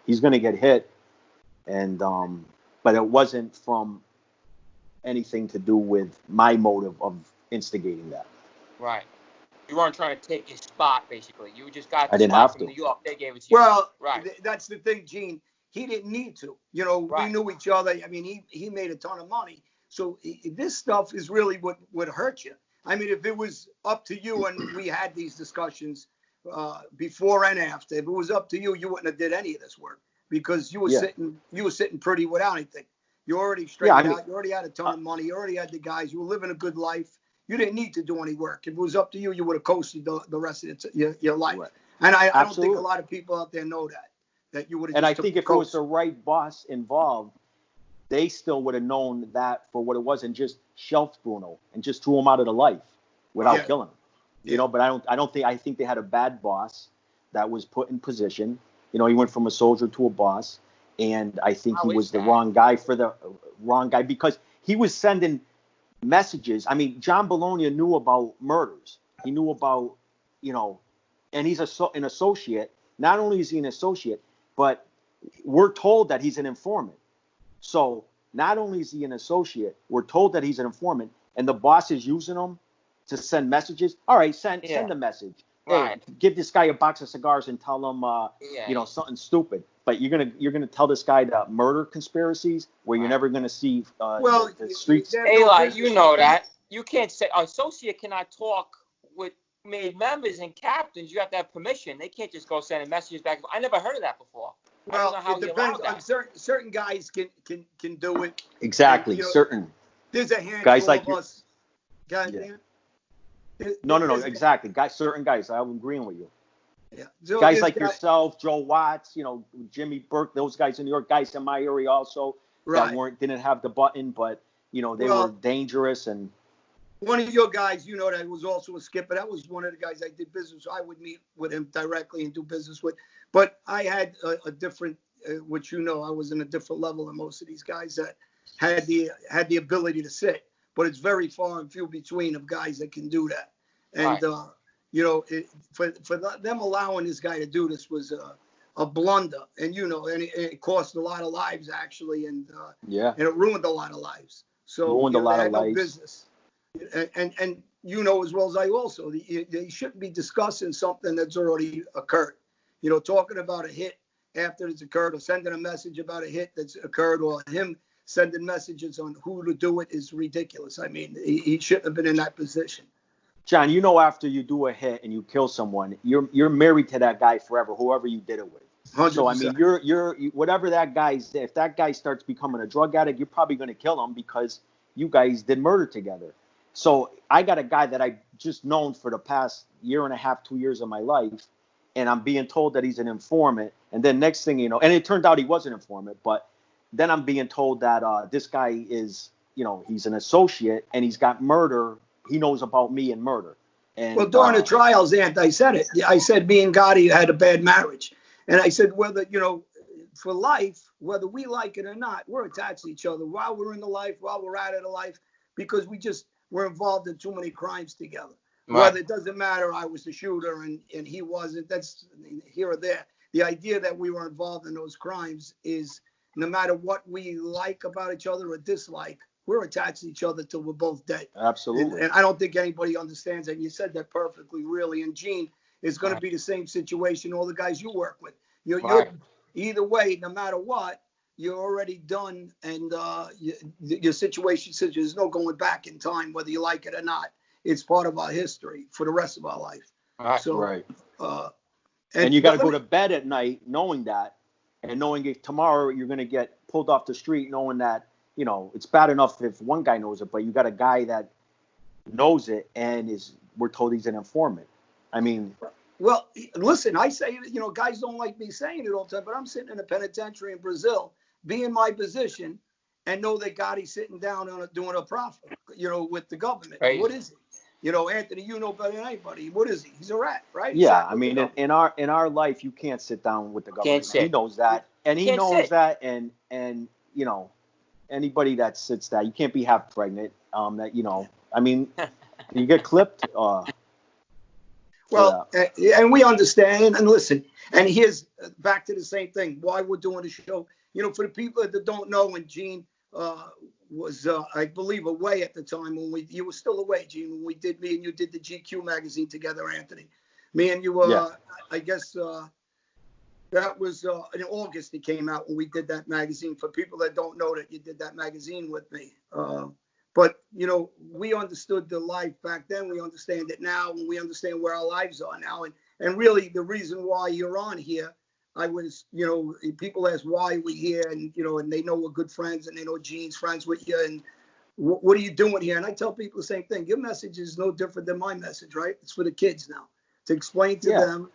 S3: he's gonna get hit, and but it wasn't from anything to do with my motive of instigating that.
S4: Right. You weren't trying to take his spot, basically. You just got
S3: the spot from
S4: New York. They gave it to you.
S2: Well, that's the thing, Gene. He didn't need to. We knew each other. I mean, he made a ton of money. So this stuff is really what would hurt you. I mean, if it was up to you, and we had these discussions before and after, if it was up to you, you wouldn't have did any of this work because you were sitting pretty without anything. You already straightened out. You already had a ton of money. You already had the guys. You were living a good life. You didn't need to do any work. If it was up to you, you would have coasted the rest of your life. Right. And I don't think a lot of people out there know that you would have.
S3: And I think if it was the right boss involved, they still would have known that for what it was and just shelved Bruno and just threw him out of the life without killing him. But I think they had a bad boss that was put in position. He went from a soldier to a boss, and I think he was the wrong guy because he was sending messages. I mean, John Bologna knew about murders. He knew about, and he's an associate. Not only is he an associate, but we're told that he's an informant. So not only is he an associate, we're told that he's an informant, and the boss is using him to send messages. All right, send the message. Hey, give this guy a box of cigars and tell him, something stupid. But you're gonna tell this guy the murder conspiracies where you're never gonna see the streets.
S4: Hey, you know that you can't say associate cannot talk with made members and captains. You have to have permission. They can't just go sending messages back. I never heard of that before.
S2: Well, it depends. Certain guys can do it.
S3: Exactly.
S2: And,
S3: certain.
S2: There's a handful
S3: guys like
S2: of us. Guys,
S3: No, exactly. Certain guys. I'm agreeing with you.
S2: Yeah. So
S3: guys like yourself, Joe Watts, Jimmy Burke, those guys in New York, guys in my area also that didn't have the button, but they were dangerous. And
S2: one of your guys, that was also a skipper. That was one of the guys I did business with. I would meet with him directly and do business with. But I had a different, which I was in a different level than most of these guys that had the ability to sit. But it's very far and few between of guys that can do that. And for them allowing this guy to do this was a blunder, and it cost a lot of lives actually, and it ruined a lot of lives. So
S3: ruined a lot of lives.
S2: No business. And as well as I also, they shouldn't be discussing something that's already occurred. Talking about a hit after it's occurred, or sending a message about a hit that's occurred, or him sending messages on who to do it is ridiculous. I mean, he shouldn't have been in that position.
S3: John, after you do a hit and you kill someone, you're married to that guy forever, whoever you did it with.
S2: 100%.
S3: So I mean, you're whatever that guy's. If that guy starts becoming a drug addict, you're probably going to kill him because you guys did murder together. So I got a guy that I just known for the past year and a half, 2 years of my life, and I'm being told that he's an informant. And then next thing you know, and it turned out he was an informant, but then I'm being told that this guy is, he's an associate and he's got murder. He knows about me and murder. And,
S2: well, during the trials, Ant, I said it. I said me and Gotti had a bad marriage. And I said whether, for life, whether we like it or not, we're attached to each other while we're in the life, while we're out of the life, because we're involved in too many crimes together. Right. Whether it doesn't matter, I was the shooter and he wasn't, that's here or there. The idea that we were involved in those crimes is no matter what we like about each other or dislike, we're attached to each other till we're both dead.
S3: Absolutely.
S2: And I don't think anybody understands that. And you said that perfectly, really. And Gene, it's going to be the same situation, all the guys you work with. You're either way, no matter what, you're already done. And your situation says there's no going back in time, whether you like it or not. It's part of our history for the rest of our life.
S3: So, and you got to go to bed at night knowing that, and knowing if tomorrow you're going to get pulled off the street, knowing that, it's bad enough if one guy knows it, but you got a guy that knows it and we're told he's an informant. I mean.
S2: Well, listen, I say, guys don't like me saying it all the time, but I'm sitting in a penitentiary in Brazil, be in my position, and know that Gotti's sitting down doing a profit, with the government. Right. What is he? Anthony, you know better than anybody. What is he? He's a rat, right?
S3: Yeah, I mean, in our life, you can't sit down with the government. He knows that, and he knows that, and anybody that sits that, you can't be half pregnant. I mean, you get clipped.
S2: Well, and we understand, and listen, and here's back to the same thing. Why we're doing the show, for the people that don't know, when Gene was, I believe, away at the time you were still away, Gene, when me and you did the GQ magazine together, Anthony. Me and you, I guess that was in August it came out when we did that magazine. For people that don't know that you did that magazine with me. But, we understood the life back then. We understand it now, and we understand where our lives are now. And really the reason why you're on here, I was, people ask why we're here, and, and they know we're good friends, and they know Gene's friends with you. And what are you doing here? And I tell people the same thing. Your message is no different than my message, right? It's for the kids now to explain to them.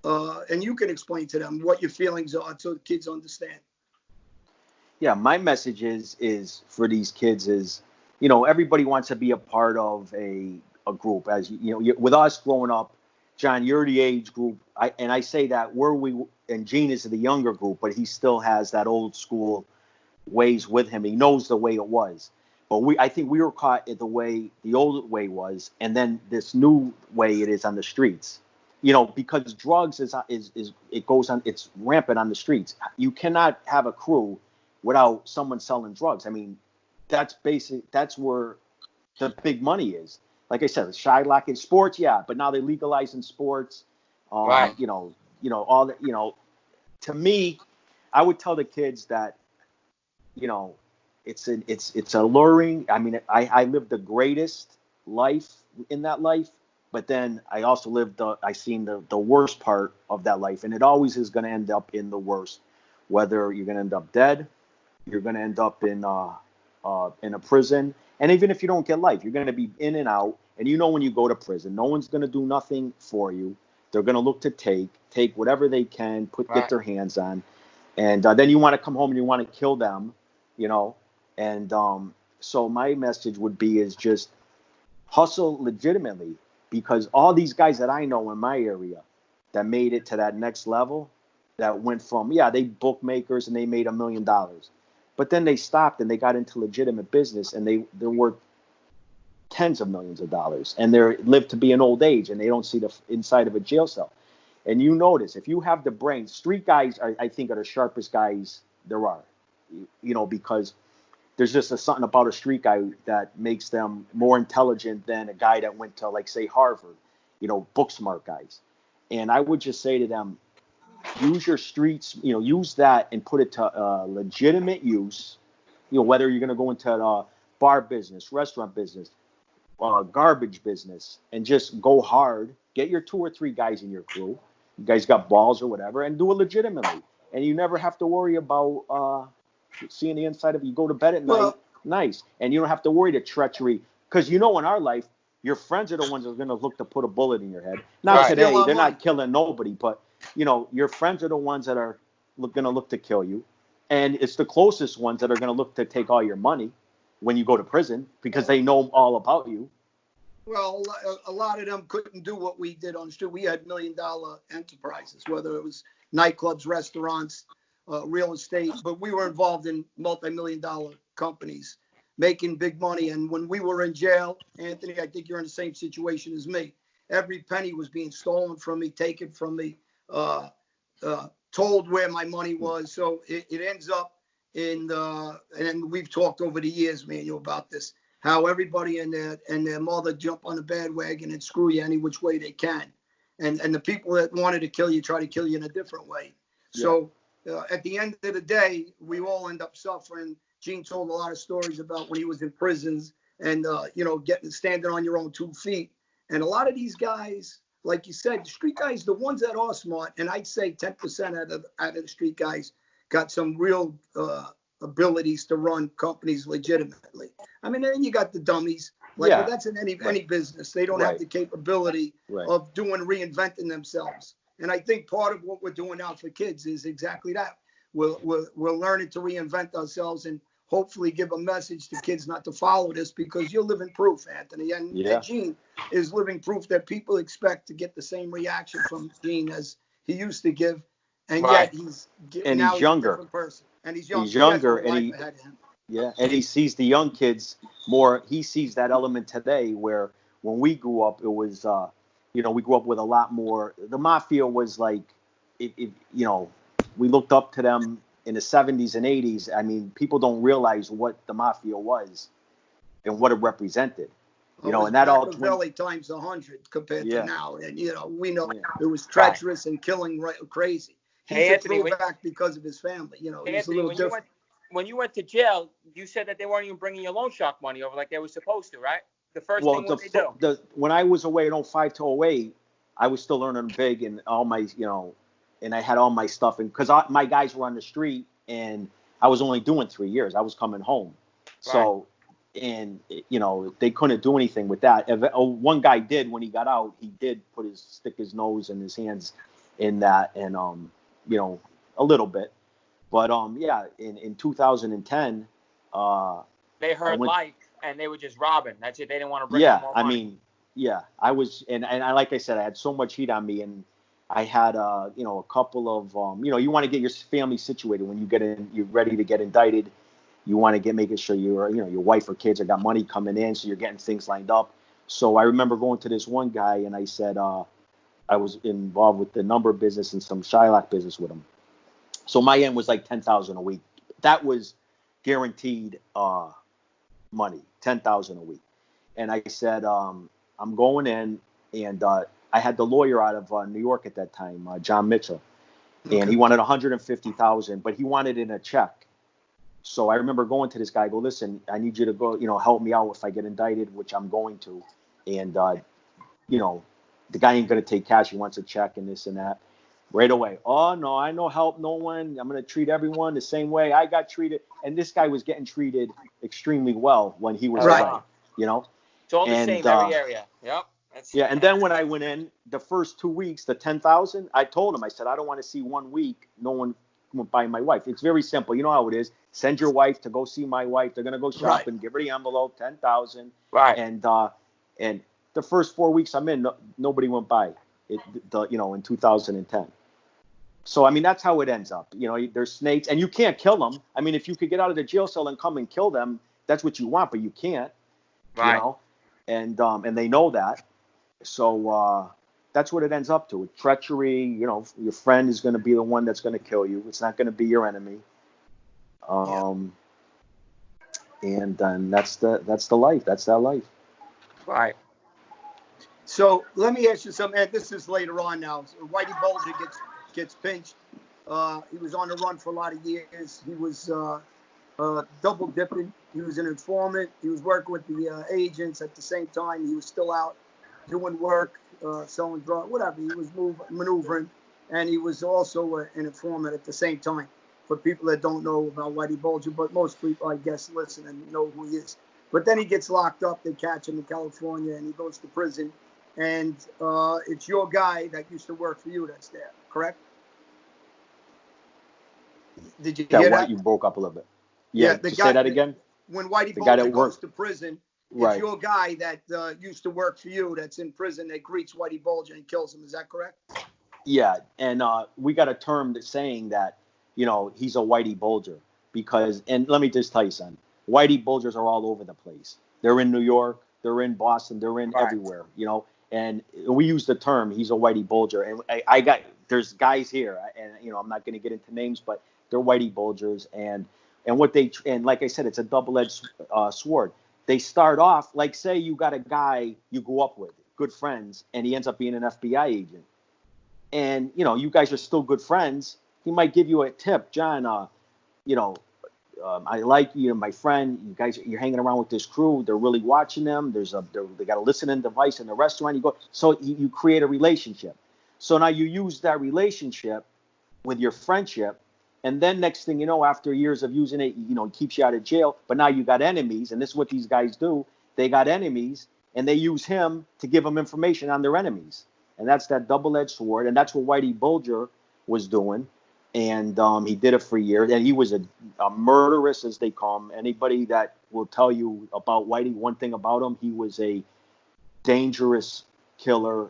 S2: And you can explain to them what your feelings are so the kids understand.
S3: Yeah, my message is for these kids is, everybody wants to be a part of a group. As with us growing up, John, you're the age group. I say that and Gene is the younger group, but he still has that old school ways with him. He knows the way it was. But I think we were caught in the way the old way was, and then this new way it is on the streets. Because drugs it's rampant on the streets. You cannot have a crew without someone selling drugs. I mean, that's where the big money is. Like I said, Shylock in sports, but now they legalize in sports. Right. All that, to me, I would tell the kids that, it's alluring. I mean, I lived the greatest life in that life, but then I also I seen the worst part of that life, and it always is going to end up in the worst. Whether you're going to end up dead, you're going to end up in in a prison. And even if you don't get life, you're going to be in and out. And you know when you go to prison, no one's going to do nothing for you. They're going to look to take whatever they can, get their hands on. And then you want to come home and you want to kill them, you know. And so my message would be is just hustle legitimately, because all these guys that I know in my area that made it to that next level, that went from, they bookmakers and they made $1 million. But then they stopped and they got into legitimate business and they're worth tens of millions of dollars, and they live to be an old age and they don't see the inside of a jail cell. And you notice, if you have the brain, street guys I think are the sharpest guys there are, you know, because there's just something about a street guy that makes them more intelligent than a guy that went to, like, say, Harvard, you know, book smart guys. And I would just say to them, use your streets, you know, use that and put it to legitimate use, you know, whether you're going to go into bar business, restaurant business, garbage business, and just go hard. Get your 2 or 3 guys in your crew. You guys got balls or whatever, and do it legitimately. And you never have to worry about seeing the inside of it. You go to bed at night, nice. And you don't have to worry the treachery. Because, you know, in our life, your friends are the ones that are going to look to put a bullet in your head. Not today. They're not killing nobody. But, you know, your friends are the ones that are going to look to kill you. And it's the closest ones that are going to look to take all your money when you go to prison, because they know all about you.
S2: Well, a lot of them couldn't do what we did on the street. We had $1 million enterprises, whether it was nightclubs, restaurants, real estate, but we were involved in multi-million-dollar companies making big money. And when we were in jail, Anthony, I think you're in the same situation as me. Every penny was being stolen from me, taken from me, told where my money was. So it ends up in and we've talked over the years, Manuel, about this, how everybody and their mother jump on the bandwagon and screw you any which way they can. And the people that wanted to kill you try to kill you in a different way. Yeah. So at the end of the day, we all end up suffering. Gene told a lot of stories about when he was in prisons and, you know, standing on your own 2 feet. And a lot of these guys, like you said, the street guys, the ones that are smart, and I'd say 10% out of the street guys got some real abilities to run companies legitimately. I mean, then you got the dummies. Like, well, that's in any business. They don't have the capability of reinventing themselves. And I think part of what we're doing now for kids is exactly that. We're learning to reinvent ourselves and hopefully give a message to kids not to follow this, because you're living proof, Anthony. And Gene is living proof that people expect to get the same reaction from Gene as he used to give. And yet he's younger. A different person. And he's younger. He's younger,
S3: and he sees the young kids more. He sees that element today, where when we grew up, it was, you know, we grew up with a lot more. The Mafia was like, you know, we looked up to them in the 70s and 80s. I mean, people don't realize what the Mafia was and what it represented. You know, and that all
S2: Valley times 100 compared to now. And, you know, we know it was treacherous and killing crazy. He's a throwback because of his family. You know, he's a little different.
S4: When you went to jail, you said that they weren't even bringing your loan shark money over like they were supposed to, right? The first thing they do.
S3: When I was away in 05 to 08, I was still earning big, and all my, you know, and I had all my stuff. And because my guys were on the street, and I was only doing 3 years. I was coming home. Right. So, and, you know, they couldn't do anything with that. One guy did when he got out. He did stick his nose and his hands in that, and, you know, a little bit. But, in 2010,
S4: they heard life and they were just robbing. That's it. They didn't want to bring more money.
S3: I mean, I was, and I, like I said, I had so much heat on me, and I had, you know, a couple of, you know, you want to get your family situated when you get in, you're ready to get indicted. You want to making sure you're, you know, your wife or kids have got money coming in, so you're getting things lined up. So I remember going to this one guy, and I said, I was involved with the number business and some Shylock business with him. So my end was like $10,000 a week. That was guaranteed money, $10,000 a week. And I said, I'm going in, and I had the lawyer out of New York at that time, John Mitchell, and he wanted $150,000, but he wanted it in a check. So I remember going to this guy, go, listen, I need you to go, you know, help me out if I get indicted, which I'm going to. And, you know, the guy ain't going to take cash. He wants a check and this and that. Right away. Oh, no, I no help no one. I'm going to treat everyone the same way I got treated. And this guy was getting treated extremely well when he was
S2: Right.
S3: away, you know?
S4: It's all the
S3: And
S4: same every area. Yep.
S3: yeah, and then when I went in, the first 2 weeks, the 10,000, I told him, I said, I don't want to see 1 week no one went by my wife. It's very simple. You know how it is. Send your wife to go see my wife. They're going to go shopping. Give her the envelope, 10,000.
S4: Right.
S3: And the first 4 weeks I'm in, nobody went by it, in 2010. So, I mean, that's how it ends up. You know, there's snakes, and you can't kill them. I mean, if you could get out of the jail cell and come and kill them, that's what you want, but you can't.
S4: Right.
S3: You know, and they know that. So that's what it ends up to. Treachery. You know, your friend is going to be the one that's going to kill you. It's not going to be your enemy. And then that's the life. That's that life.
S4: Right.
S2: So let me ask you something. And this is later on now. So Whitey Bulger gets pinched. He was on the run for a lot of years. He was double dipping. He was an informant. He was working with the agents at the same time. He was still out doing work, selling drugs, whatever. He was maneuvering, and he was also an informant at the same time. For people that don't know about Whitey Bulger, but most people, I guess, listen and know who he is. But then he gets locked up. They catch him in California, and he goes to prison. And it's your guy that used to work for you that's there, correct? Did you hear that?
S3: You broke up a little bit. Yeah, the guy, say that again.
S2: When Whitey Bulger goes to prison,
S3: right.
S2: It's your guy that used to work for you that's in prison that greets Whitey Bulger and kills him. Is that correct?
S3: Yeah, and we got a term that's saying that, you know, he's a Whitey Bulger because, and let me just tell you something, Whitey Bulgers are all over the place. They're in New York, they're in Boston, they're in everywhere, you know, and we use the term, he's a Whitey Bulger. And there's guys here, and, you know, I'm not going to get into names, but they're Whitey Bulgers. And like I said, it's a double-edged sword. They start off, like, say you got a guy you grew up with, good friends, and he ends up being an FBI agent. And, you know, you guys are still good friends. He might give you a tip, John, I like you, my friend. You guys, you're hanging around with this crew. They're really watching them. They got a listening device in the restaurant. You go, so you create a relationship. So now you use that relationship with your friendship, and then next thing you know, after years of using it, you know, it keeps you out of jail. But now you got enemies, and this is what these guys do. They got enemies, and they use him to give them information on their enemies, and that's that double-edged sword. And that's what Whitey Bulger was doing. And he did it for years, and he was a murderous, as they call him. Anybody that will tell you about Whitey, one thing about him, he was a dangerous killer,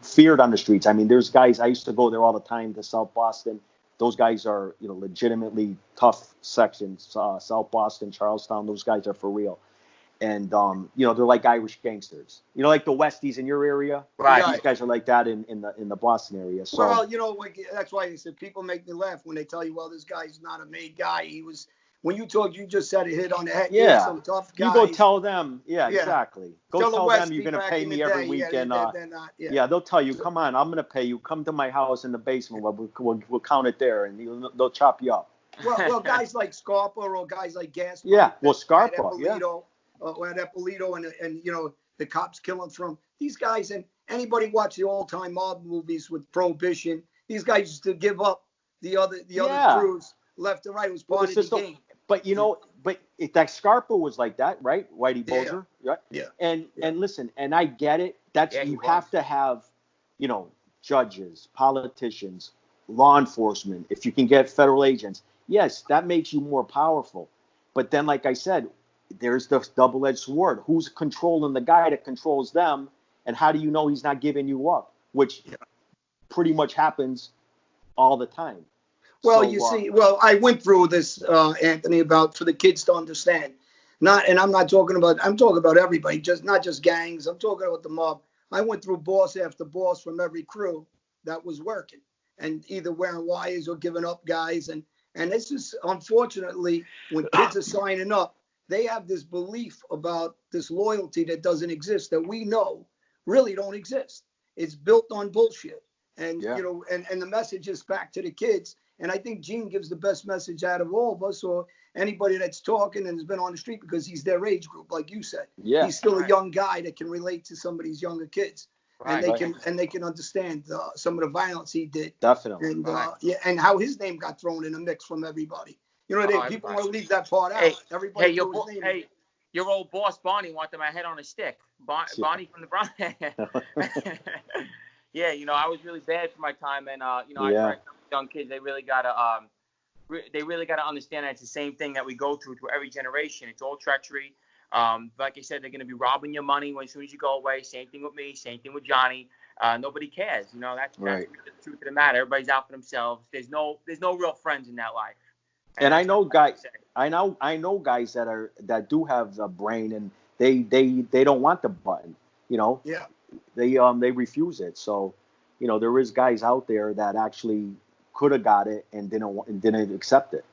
S3: feared on the streets. I mean, there's guys, I used to go there all the time to South Boston. Those guys are, you know, legitimately tough sections, South Boston, Charlestown. Those guys are for real. And, you know, they're like Irish gangsters. You know, like the Westies in your area?
S4: Right.
S3: These guys are like that in the Boston area. So,
S2: well, you know, like, that's why I said people make me laugh when they tell you, well, this guy's not a made guy. He was, when you just said a hit on the head.
S3: Yeah.
S2: Some tough guys.
S3: You go tell them. Yeah, exactly. Go tell them you're going to pay me every weekend. Yeah, they'll tell you, come on, I'm going to pay you. Come to my house in the basement. We'll count it there, and they'll chop you up.
S2: Well, guys like Scarpa or guys like Gas.
S3: Yeah, well, Scarpa,
S2: or at Eppolito and you know, the cops killing from these guys. And anybody watch the all-time mob movies with Prohibition, these guys used to give up the other crews left and right. It was part of the game.
S3: But, you know, that Scarpa was like that, right? Whitey Bulger.
S2: Yeah.
S3: Right? Yeah. And listen, and I get it. You have to have, you know, judges, politicians, law enforcement. If you can get federal agents, yes, that makes you more powerful. But then, like I said, there's the double-edged sword. Who's controlling the guy that controls them, and how do you know he's not giving you up? Which pretty much happens all the time.
S2: Well, so, I went through this, Anthony, about for the kids to understand. I'm talking about everybody, not just gangs. I'm talking about the mob. I went through boss after boss from every crew that was working, and either wearing wires or giving up guys. And this is, unfortunately, when kids are signing up, they have this belief about this loyalty that doesn't exist, that we know really don't exist. It's built on bullshit. And, you know, and the message is back to the kids. And I think Gene gives the best message out of all of us, or anybody that's talking and has been on the street, because he's their age group, like you said. Yeah. He's still a young guy that can relate to some of these younger kids. and they can understand some of the violence he did.
S3: Definitely.
S2: And and how his name got thrown in the mix from everybody. You know, people want to leave that part out. Everybody threw his name.
S4: Your old boss Barney wanted my head on a stick. Barney from the Bronx. Yeah, you know, I was really bad for my time, and you know, I try to tell young kids they really gotta understand that it's the same thing that we go through every generation. It's all treachery. Like I said, they're gonna be robbing your money as soon as you go away. Same thing with me. Same thing with Johnny. Nobody cares. You know, that's the truth of the matter. Everybody's out for themselves. There's no real friends in that life.
S3: And I know guys. I know guys that do have the brain, and they don't want the button. You know.
S2: Yeah.
S3: They refuse it. So, you know, there is guys out there that actually could have got it and didn't accept it.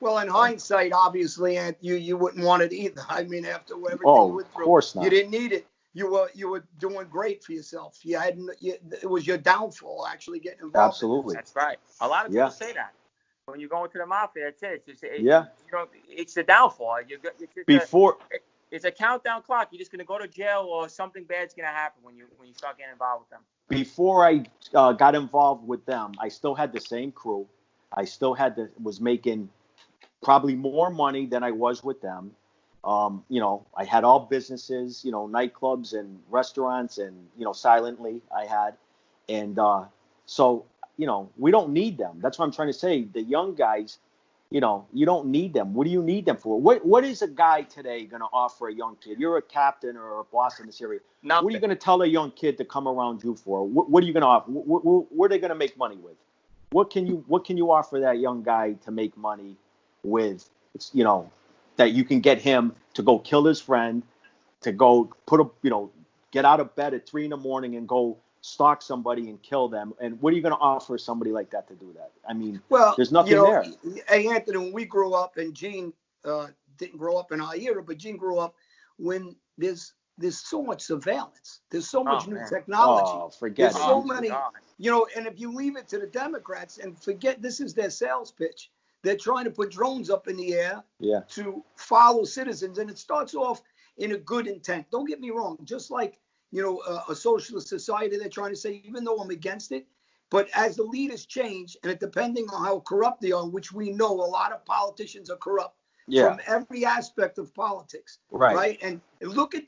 S2: Well, in hindsight, obviously, you wouldn't want it either. I mean, after everything you went through,
S3: of course not.
S2: You didn't need it. You were doing great for yourself. It was your downfall actually getting involved.
S3: Absolutely.
S4: That's right. A lot of people say that. When you go into the Mafia, that's it. It's the downfall. It's a countdown clock. You're just going to go to jail, or something bad's going to happen when you start getting involved with them. Before
S3: I got involved with them, I still had the same crew. I still was making probably more money than I was with them. You know, I had all businesses, you know, nightclubs and restaurants, and, you know, silently I had. And so, you know, we don't need them. That's what I'm trying to say. The young guys, you know, you don't need them. What do you need them for? What is a guy today going to offer a young kid? You're a captain or a boss in this area.
S4: Nothing.
S3: What are you going to tell a young kid to come around you for? What are you going to offer? What are they going to make money with? What can you offer that young guy to make money with? It's, you know, that you can get him to go kill his friend, to go get out of bed at 3 a.m. and go stalk somebody and kill them. And what are you going to offer somebody like that to do that? I mean, there's nothing there.
S2: Hey, Anthony, when we grew up, and Gene didn't grow up in our era, but Gene grew up when there's so much surveillance. There's so much new technology.
S3: Oh, forget
S2: There's so many, you know, and if you leave it to the Democrats and forget this is their sales pitch, they're trying to put drones up in the air to follow citizens. And it starts off in a good intent. Don't get me wrong. Just like, you know, a socialist society, they're trying to say, even though I'm against it, but as the leaders change, and depending on how corrupt they are, which we know a lot of politicians are corrupt from every aspect of politics, right? And look at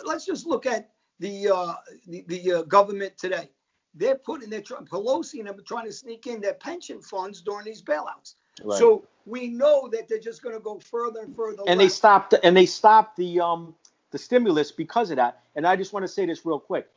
S2: let's just look at the government today. Pelosi and them are trying to sneak in their pension funds during these bailouts. Right. So we know that they're just going to go further and further.
S3: And they stopped the stimulus because of that. And I just want to say this real quick.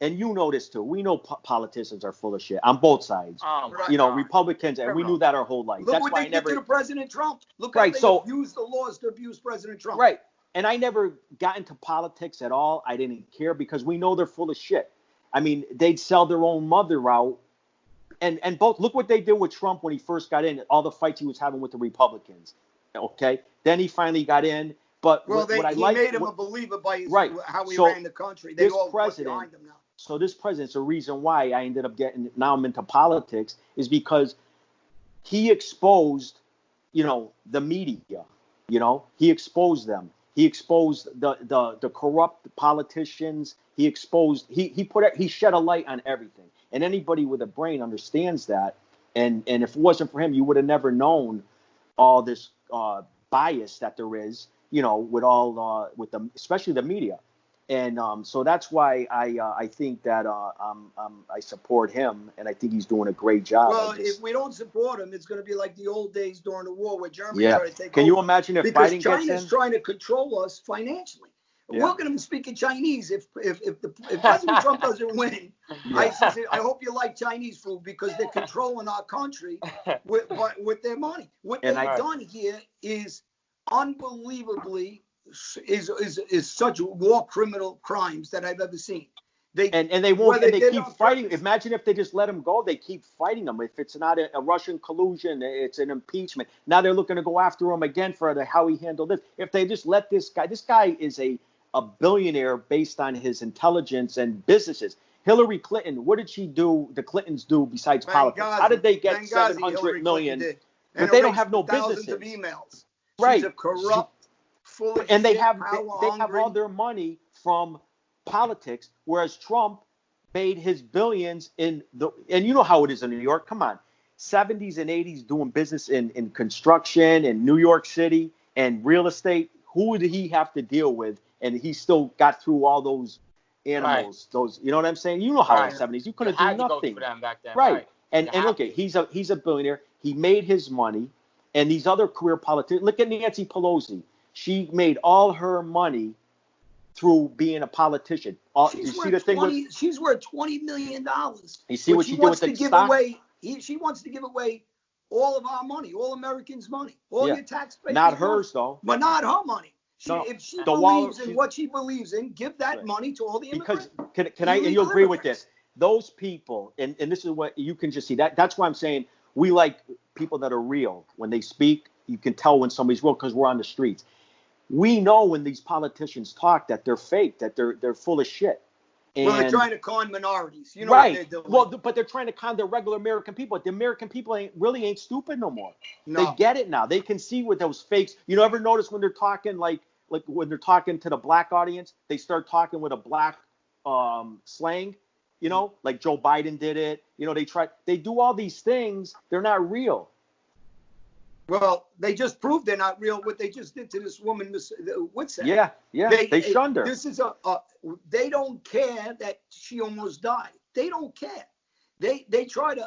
S3: And you know this too. We know politicians are full of shit on both sides. You know, Republicans, and we knew that our whole life.
S2: Look what they did to President Trump. Look how they abused the laws to abuse President Trump.
S3: Right. And I never got into politics at all. I didn't care because we know they're full of shit. I mean, they'd sell their own mother out. And both, look what they did with Trump when he first got in, all the fights he was having with the Republicans. Okay? Then he finally got in. But
S2: he made him a believer by how he ran the country. They all put behind him now.
S3: So this president's the reason why I ended up now I'm into politics, is because he exposed, you know, the media. You know, he exposed them. He exposed the corrupt politicians. He exposed. He shed a light on everything. And anybody with a brain understands that. And if it wasn't for him, you would have never known all this bias that there is, you know, with especially the media. And so that's why I think that I support him, and I think he's doing a great job.
S2: Well, if we don't support him, it's going to be like the old days during the war where Germany tried to take over.
S3: Can you imagine if Biden gets in?
S2: Because China's trying to control us financially. Yeah. We're going to be speaking Chinese if President Trump doesn't win. I hope you like Chinese food, because they're controlling our country with their mony. What they've done here is unbelievably is such war criminal crimes that I've ever seen. They won't. And they keep fighting. Imagine if they just let him go. They keep fighting him. If it's not a Russian collusion, it's an impeachment. Now they're looking to go after him again for how he handled this. If they just let this guy is a billionaire based on his intelligence and businesses. Hillary Clinton, what did she do? The Clintons do besides politics? How did they get 700 million? But they don't have no businesses. Thousands of emails.
S3: Right.
S2: She's a corrupt, full of
S3: and
S2: shit,
S3: they have all their money from politics, whereas Trump made his billions and you know how it is in New York. Come on, 70s and 80s doing business in construction in New York City and real estate. Who did he have to deal with? And he still got through all those animals. Those, you know what I'm saying? You know how in the 70s you couldn't do nothing.
S4: Go through them back then.
S3: Right. And look at he's a billionaire. He made his money. And these other career politicians, look at Nancy Pelosi. She made all her money through being a politician.
S2: She's worth $20 million.
S3: You see what she did with the stock?
S2: She wants to give away all of our money, all Americans' money, all your taxpayers.
S3: Not hers, though.
S2: But not her money. If she believes in what she believes in, give that money to all the immigrants.
S3: Because can I? And you agree with this? Those people, and this is what you can just see. That's why I'm saying we like people that are real. When they speak, you can tell when somebody's real because we're on the streets. We know when these politicians talk that they're fake, that they're full of shit. And,
S2: well, they're trying to con minorities. You know
S3: right.
S2: What they're doing.
S3: Well, but they're trying to con the regular American people. The American people ain't stupid no more.
S2: No.
S3: They get it now. They can see what those fakes. You know, ever notice when they're talking like when they're talking to the black audience, they start talking with a black slang. You know, like Joe Biden did it. You know, they do all these things. They're not real.
S2: Well, they just proved they're not real. What they just did to this woman, Miss Whitsett.
S3: Yeah. They shunned her.
S2: This is they don't care that she almost died. They don't care. They're trying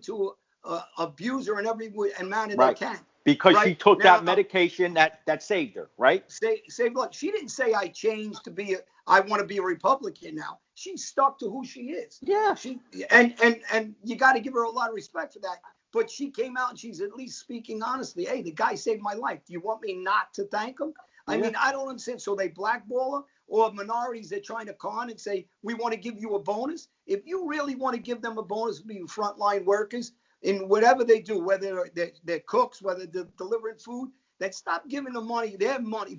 S2: to abuse her in every way and manner they can.
S3: Because she took that medication that saved her, right?
S2: Saved life. She didn't say I changed to I want to be a Republican now. She stuck to who she is.
S3: Yeah.
S2: And you got to give her a lot of respect for that. But she came out and she's at least speaking honestly. Hey, the guy saved my life. Do you want me not to thank him? I mean, I don't understand. So they blackball her, or minorities they're trying to con and say, we want to give you a bonus. If you really want to give them a bonus, being frontline workers in whatever they do, whether they're cooks, whether they're delivering food, then stop giving them their money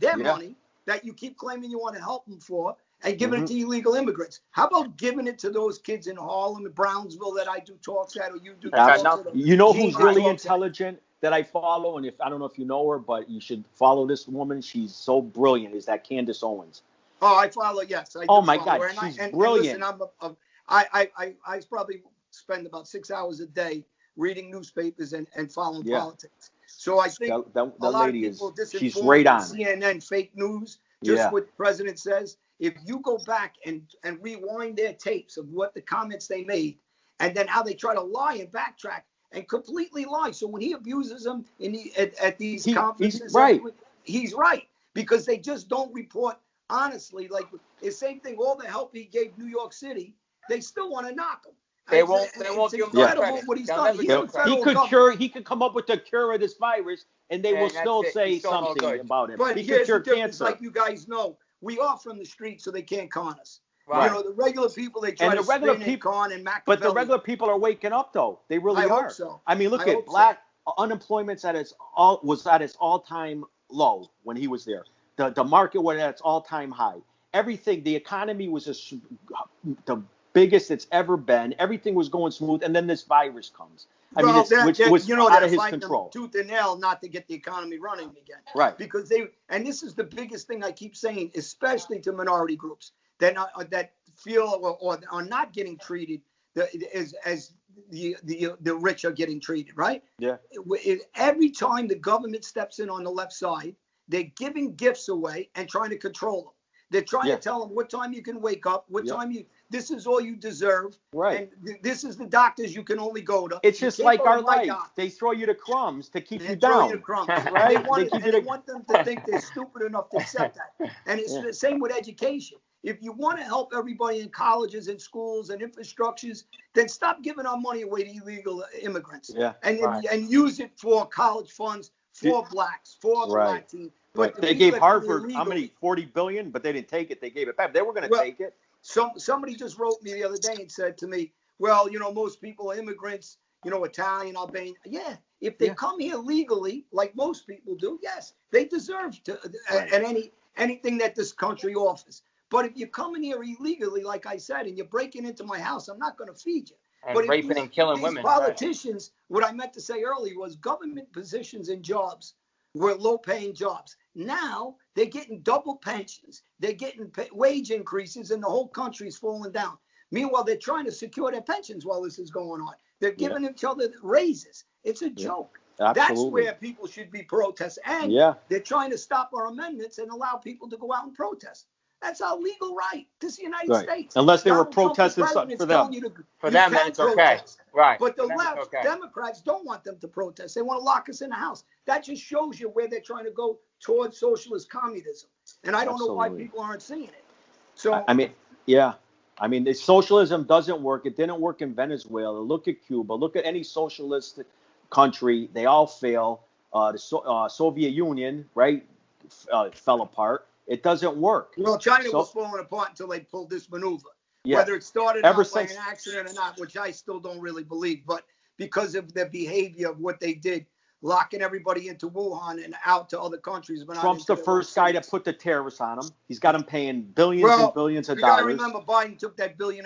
S2: that you keep claiming you want to help them for, and giving it to illegal immigrants. How about giving it to those kids in Harlem and Brownsville that I do talks at, or you do talks at?
S3: You know who's really intelligent that I follow, and I don't know if you know her, but you should follow this woman. She's so brilliant. Is that Candace Owens?
S2: Oh, I follow. Yes, I do.
S3: Oh my God, she's brilliant.
S2: And listen, I probably spend about 6 hours a day reading newspapers and following politics. So I think a lot of people
S3: she's right on.
S2: CNN fake news, what the president says. If you go back and rewind their tapes of what the comments they made, and then how they try to lie and backtrack and completely lie. So when he abuses them at these conferences, he's right, because they just don't report honestly. Like the same thing, all the help he gave New York City, they still want to knock him.
S4: They won't give him credit.
S2: What he's done.
S3: He could come up with the cure of this virus, and they will still say something about it.
S2: But
S3: he
S2: here's
S3: could
S2: the difference, like you guys know. We are from the streets, so they can't con us. Right. You know, the regular people, they try to spin and con and Machiavelli.
S3: But the regular people are waking up, though. They really are.
S2: I hope so.
S3: I mean, look at unemployment's was at its all-time low when he was there. The market was at its all-time high. Everything, the economy was the biggest it's ever been. Everything was going smooth, and then this virus comes. Which was out of his control.
S2: Tooth and nail not to get the economy running again.
S3: Right.
S2: Because and this is the biggest thing I keep saying, especially to minority groups that feel or are not getting treated as the rich are getting treated, right?
S3: Yeah.
S2: Every time the government steps in on the left side, they're giving gifts away and trying to control them. They're trying to tell them what time you can wake up, what time this is all you deserve.
S3: Right.
S2: And this is the doctors you can only go to.
S3: It's just like our life. They throw you the crumbs to keep you down.
S2: Throw you the crumbs, right? They want them to think they're stupid enough to accept that. And it's the same with education. If you want to help everybody in colleges and schools and infrastructures, then stop giving our money away to illegal immigrants.
S3: Yeah.
S2: And use it for college funds for blacks, for the Latino.
S3: But they gave Harvard how many? $40 billion, but they didn't take it. They gave it back. They were going to take it.
S2: Somebody just wrote me the other day and said to me, well, most people are immigrants, Italian, Albanian. Yeah, if they come here legally, like most people do, yes, they deserve to and anything that this country offers. But if you're coming here illegally, like I said, and you're breaking into my house, I'm not going to feed you.
S4: And raping and killing women.
S2: Politicians, what I meant to say earlier was government positions and jobs were low-paying jobs. Now they're getting double pensions. They're getting wage increases, and the whole country's falling down. Meanwhile, they're trying to secure their pensions while this is going on. They're giving each other raises. It's a joke.
S3: Absolutely.
S2: That's where people should be protesting. And they're trying to stop our amendments and allow people to go out and protest. That's our legal right. This is the United States.
S3: Unless they were protesting something for them.
S4: For them, then it's okay. Right.
S2: But the left, Democrats don't want them to protest. They want to lock us in the house. That just shows you where they're trying to go towards socialist communism. And I don't know why people aren't seeing it. So
S3: I mean, the socialism doesn't work. It didn't work in Venezuela. Look at Cuba. Look at any socialist country. They all fail. The Soviet Union, right, fell apart. It doesn't work.
S2: Well, China was falling apart until they pulled this maneuver. Whether it started out by an accident or not, which I still don't really believe, but because of their behavior of what they did, locking everybody into Wuhan and out to other countries. But
S3: Trump's the first guy to put the tariffs on them. He's got them paying billions and billions of dollars.
S2: You got to remember, Biden took that $1.5 billion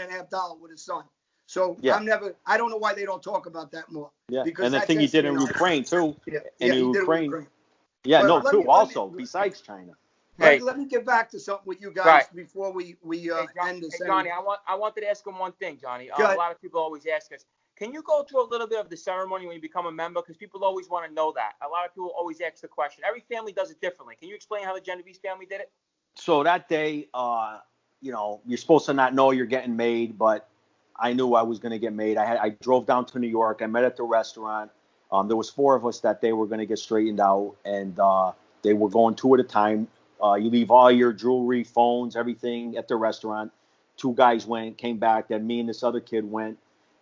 S2: with his son. So I don't know why they don't talk about that more.
S3: Yeah, because and the thing he did in Ukraine too.
S2: In Ukraine.
S3: Yeah, but besides China.
S2: Hey, let me get back to something with you guys before we end this.
S4: Hey, Johnny, I wanted to ask him one thing, Johnny. A lot of people always ask us, can you go through a little bit of the ceremony when you become a member? Because people always want to know that. A lot of people always ask the question. Every family does it differently. Can you explain how the Genovese family did it?
S3: So that day, you're supposed to not know you're getting made, but I knew I was going to get made. I drove down to New York. I met at the restaurant. There was 4 of us that day were going to get straightened out, and they were going 2 at a time. You leave all your jewelry, phones, everything at the restaurant. 2 guys came back. Then me and this other kid went.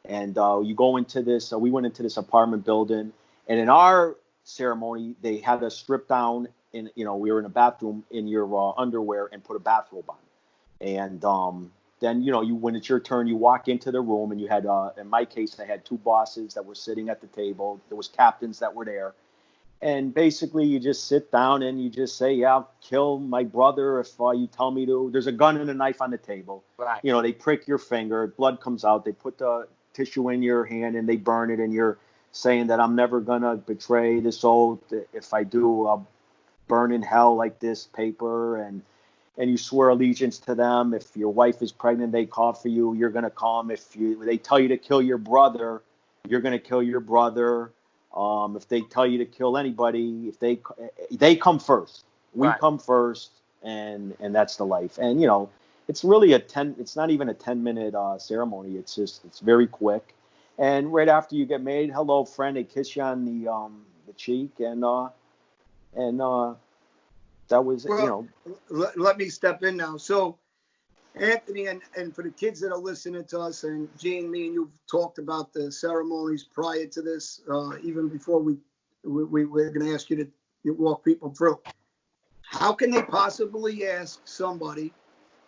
S3: And you go into this. We went into this apartment building. And in our ceremony, they had us strip down. We were in a bathroom in your underwear and put a bathrobe on. And then, when it's your turn, you walk into the room. And you had, in my case, I had 2 bosses that were sitting at the table. There was captains that were there. And basically, you just sit down and you just say, I'll kill my brother if you tell me to. There's a gun and a knife on the table.
S4: Right.
S3: They prick your finger. Blood comes out. They put the tissue in your hand and they burn it. And you're saying that I'm never going to betray this oath. If I do, I'll burn in hell like this paper. And you swear allegiance to them. If your wife is pregnant, they call for you. You're going to come. If they tell you to kill your brother, you're going to kill your brother. If they tell you to kill anybody, if they come first, we come first, and that's the life. And it's really it's not even a 10-minute ceremony. It's very quick. And right after you get made, hello friend, they kiss you on the cheek, and that was
S2: Let me step in now. So Anthony, and for the kids that are listening to us, and Gene, me and you've talked about the ceremonies prior to this, even before we're going to ask you to walk people through. How can they possibly ask somebody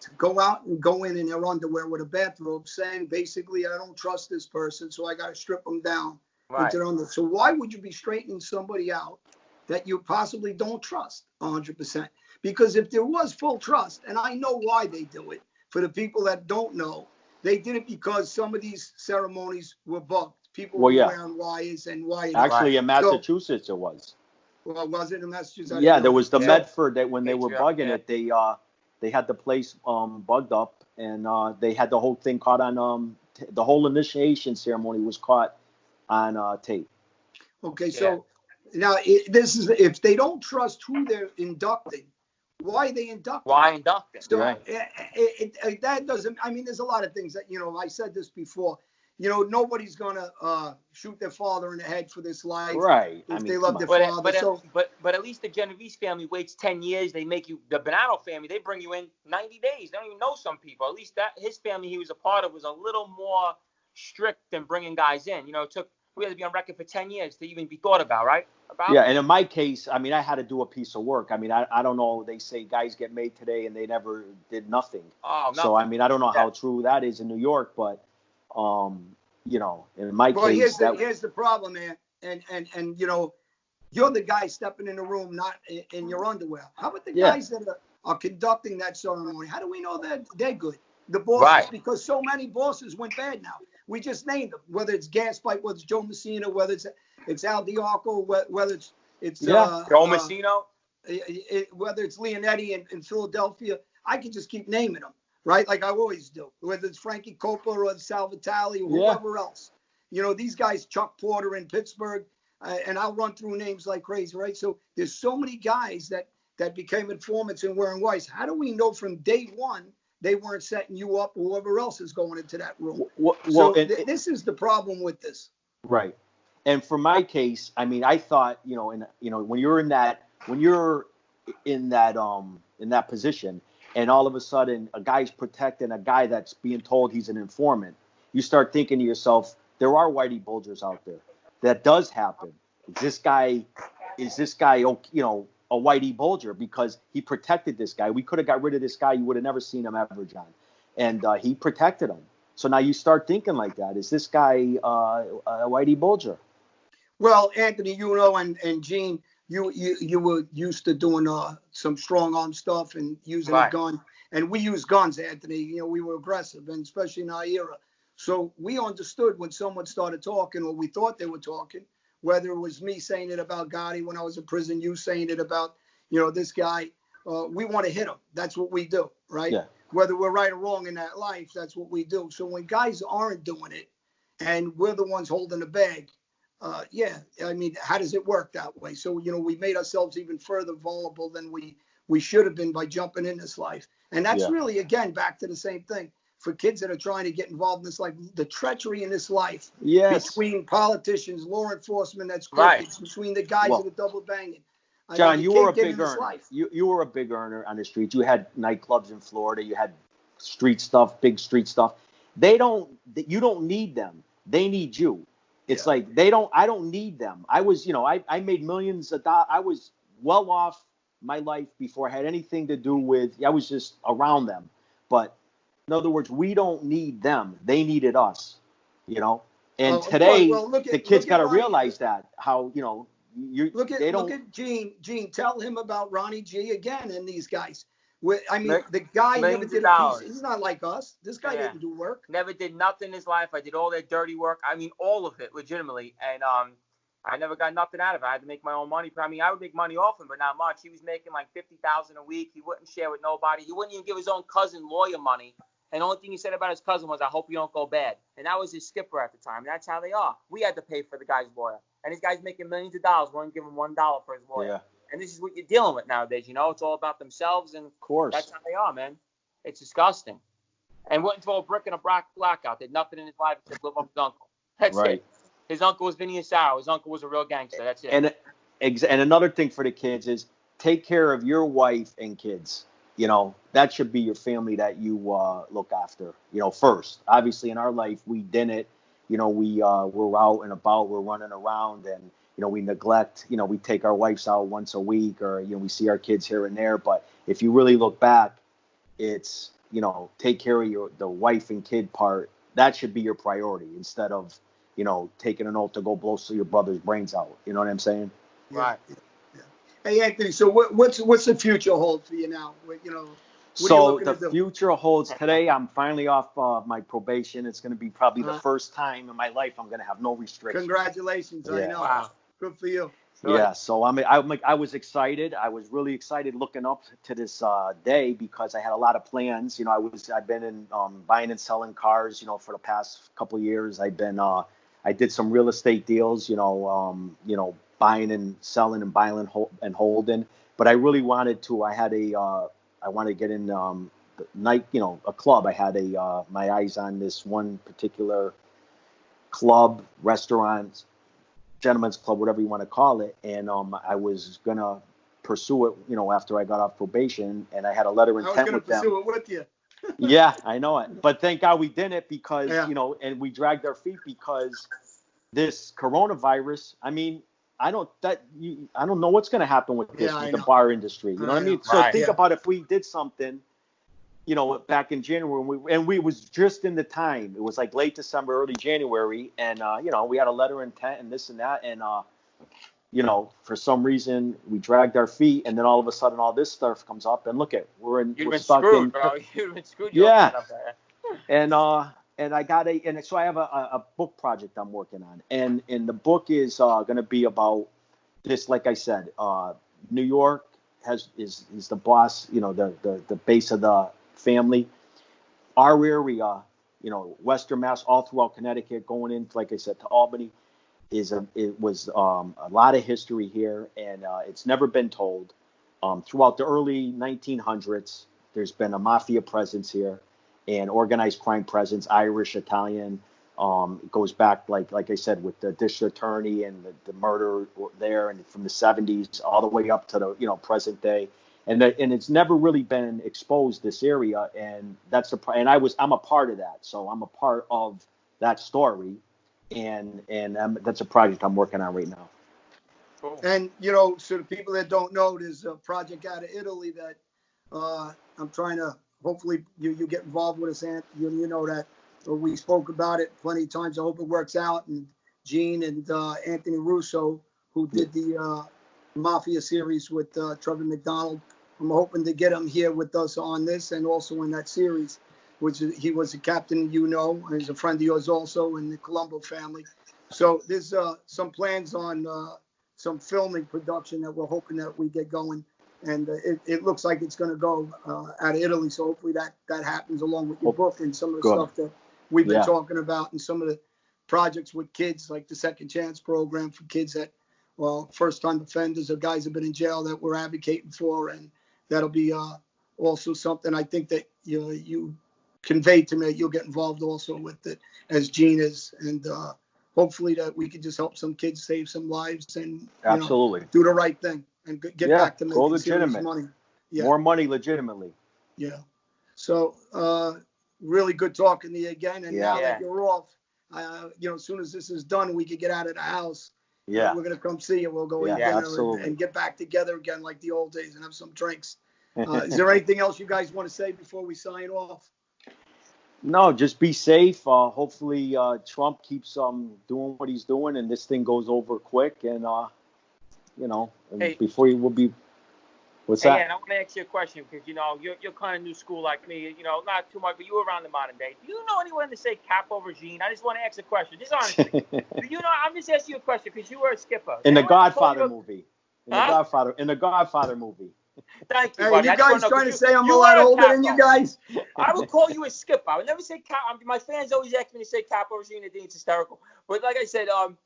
S2: to go out and go in their underwear with a bathrobe, saying basically, I don't trust this person, so I got to strip them down into their underwear? So why would you be straightening somebody out that you possibly don't trust 100%? Because if there was full trust, and I know why they do it, for the people that don't know, they did it because some of these ceremonies were bugged. People were wearing wires and wires.
S3: Actually, in Massachusetts, it was.
S2: Well, was it in Massachusetts?
S3: Yeah, there was the Medford that when they were bugging it, they had the place bugged up, and they had the whole thing caught on. The whole initiation ceremony was caught on tape.
S2: Okay, so now this is if they don't trust who they're inducting. Why they induct?
S4: Why induct?
S2: So that doesn't. I mean, there's a lot of things that I said this before. Nobody's gonna shoot their father in the head for this life,
S3: right?
S2: If they love their father.
S4: But at least the Genovese family waits 10 years. They make you the Bonanno family. They bring you in 90 days. They don't even know some people. At least that his family he was a part of was a little more strict than bringing guys in. We had to be on record for 10 years to even be thought about, right?
S3: And in my case, I mean, I had to do a piece of work. I mean, I don't know. They say guys get made today and they never did nothing.
S4: Oh, nothing.
S3: So, I mean, I don't know how true that is in New York, but, in my case.
S2: Here's the problem, man. And you're the guy stepping in the room, not in your underwear. How about the guys that are conducting that ceremony? How do we know that they're good? The bosses, because so many bosses went bad now. We just named them, whether it's Gaspipe, whether it's Joe Messina, whether it's Al Diaco, whether It's
S4: Joe Messino.
S2: Whether it's Leonetti in Philadelphia, I can just keep naming them, right? Like I always do. Whether it's Frankie Coppola or Salvatale or whoever else. You know, these guys, Chuck Porter in Pittsburgh, and I'll run through names like crazy, right? So there's so many guys that became informants and wearing whites. How do we know from day one they weren't setting you up or whoever else is going into that room? This is the problem with this.
S3: Right. And for my case, I mean, I thought, when you're in that position, and all of a sudden a guy's protecting a guy that's being told he's an informant, you start thinking to yourself, there are whitey bulgers out there. That does happen. Is this guy, a whitey bulger because he protected this guy? We could have got rid of this guy. You would have never seen him ever, John. And he protected him. So now you start thinking like that. Is this guy a whitey bulger?
S2: Well, Anthony, and Gene, you were used to doing some strong arm stuff and using a gun. And we use guns, Anthony. We were aggressive, and especially in our era. So we understood when someone started talking, or we thought they were talking, whether it was me saying it about Gotti when I was in prison, you saying it about, this guy. We want to hit him. That's what we do, right? Yeah. Whether we're right or wrong in that life, that's what we do. So when guys aren't doing it and we're the ones holding the bag, I mean, how does it work that way? So, we made ourselves even further vulnerable than we should have been by jumping in this life. And that's really, again, back to the same thing. For kids that are trying to get involved in this life, the treachery in this life between politicians, law enforcement, that's crooked, between the guys that are double banging.
S3: John, you were a big earner. You were a big earner on the streets. You had nightclubs in Florida. You had street stuff, big street stuff. You don't need them. They need you. It's like I don't need them. I was, I made millions of dollars. I was well off my life before I had anything to do with, I was just around them. But in other words, we don't need them. They needed us, And today, the kids got to realize that, how,
S2: Look at Gene. Gene, tell him about Ronnie G again and these guys. The guy never did a piece. He's not like us. This guy didn't do work.
S4: Never did nothing in his life. I did all their dirty work. I mean, all of it, legitimately. And I never got nothing out of it. I had to make my own money. I mean, I would make money off him, but not much. He was making like $50,000 a week. He wouldn't share with nobody. He wouldn't even give his own cousin lawyer money. And the only thing he said about his cousin was, I hope you don't go bad. And that was his skipper at the time. And that's how they are. We had to pay for the guy's lawyer. And this guy's making millions of dollars. We won't give him $1 for his lawyer. Yeah. And this is what you're dealing with nowadays. It's all about themselves. And of course, that's how they are, man. It's disgusting. And wouldn't throw a brick in a blackout. Did nothing in his life except live up his uncle. That's it. His uncle was Vinny Asaro. His uncle was a real gangster. That's it.
S3: And another thing for the kids is take care of your wife and kids. That should be your family that you look after, first. Obviously, in our life, we didn't. We're out and about, we're running around, and, we neglect, we take our wives out once a week, or, we see our kids here and there. But if you really look back, it's, take care of the wife and kid part. That should be your priority instead of, taking an oath to go blow your brother's brains out. You know what I'm saying?
S2: Right. Yeah. Hey, Anthony, so what's the future hold for you now?
S3: So the future holds today. I'm finally off my probation. It's going to be probably the first time in my life I'm going to have no restrictions.
S2: Congratulations! Yeah. I know. Wow. Good for you.
S3: Yeah. So I was excited. I was really excited looking up to this day because I had a lot of plans. I've been in buying and selling cars. For the past couple of years. I did some real estate deals. Buying and selling and buying and holding. But I really wanted to. I wanted to get in the night, a club. I had my eyes on this one particular club, restaurant, gentleman's club, whatever you want to call it. And I was going to pursue it, after I got off probation. And I had a letter of intent with them. I was going to pursue it with you. Yeah, I know it. But thank God we didn't because, and we dragged our feet because this coronavirus, I mean, I don't know what's going to happen with this with the bar industry. You know what I mean? So think about if we did something, back in January, and we was just in the time. It was like late December, early January, and we had a letter of intent and this and that, and for some reason we dragged our feet, and then all of a sudden all this stuff comes up, and look at we're stuck
S4: screwed,
S3: in.
S4: Bro. You've been screwed.
S3: Yeah. And I got so I have a book project I'm working on, and the book is going to be about this, like I said, New York is the boss, the base of the family. Our area, Western Mass, all throughout Connecticut, going in, like I said, to Albany, it was a lot of history here, and it's never been told. Throughout the early 1900s, there's been a mafia presence here, and organized crime presence, Irish, Italian. It goes back, like I said, with the district attorney and the murder there, and from the 70s all the way up to the present day. And it's never really been exposed, this area, and I'm a part of that, so I'm a part of that story, and that's a project I'm working on right now.
S4: Cool.
S2: And so the people that don't know, there's a project out of Italy that I'm trying to. Hopefully, you get involved with us, and you know that we spoke about it plenty of times. I hope it works out. And Gene and Anthony Russo, who did the Mafia series with Trevor McDonald, I'm hoping to get him here with us on this and also in that series, which he was a captain, and he's a friend of yours also in the Colombo family. So there's some plans on some filming production that we're hoping that we get going. And it looks like it's going to go out of Italy. So hopefully that happens along with your book and some of the stuff that we've been talking about, and some of the projects with kids, like the Second Chance program for kids that, first-time offenders or guys have been in jail that we're advocating for. And that'll be also something I think that you conveyed to me. You'll get involved also with it, as Gene is. And hopefully that we can just help some kids save some lives and
S3: absolutely
S2: do the right thing and get back to making serious money.
S3: More money legitimately.
S2: Yeah. So really good talking to you again. And now that you're off, as soon as this is done, we could get out of the house. We're going to come see you. We'll go eat dinner and get back together again like the old days and have some drinks. Is there anything else you guys want to say before we sign off?
S3: No, just be safe. Hopefully Trump keeps doing what he's doing, and this thing goes over quick. And before you will be. What's that?
S4: Yeah, I want to ask you a question, because you're kind of new school like me. Not too much, but you were around the modern day. Do you know anyone to say capo regime? I just want to ask a question, just honestly. I'm just asking you a question because you were a skipper.
S3: In the Godfather movie. In the Godfather movie.
S4: Thank you,
S2: hey,
S4: buddy.
S2: you guys trying to say I'm a lot older than you guys?
S4: I would call you a skipper. I would never say capo. My fans always ask me to say capo regime. They think it's hysterical. But like I said, I would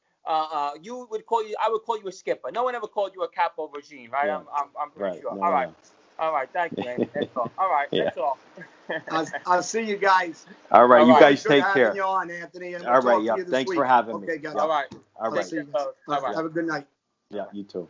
S4: call you a skipper. No one ever called you a capo regime, right? Yeah. I'm pretty sure. No, all right. Thank you, man. That's all. All right, that's all.
S2: I'll see you guys.
S3: All right, you guys
S2: take
S3: care.
S2: You on, Anthony. And
S3: all right, yeah. Thanks for having me.
S2: Okay, guys.
S3: All right.
S2: All right. Have a good night.
S3: Yeah, you too.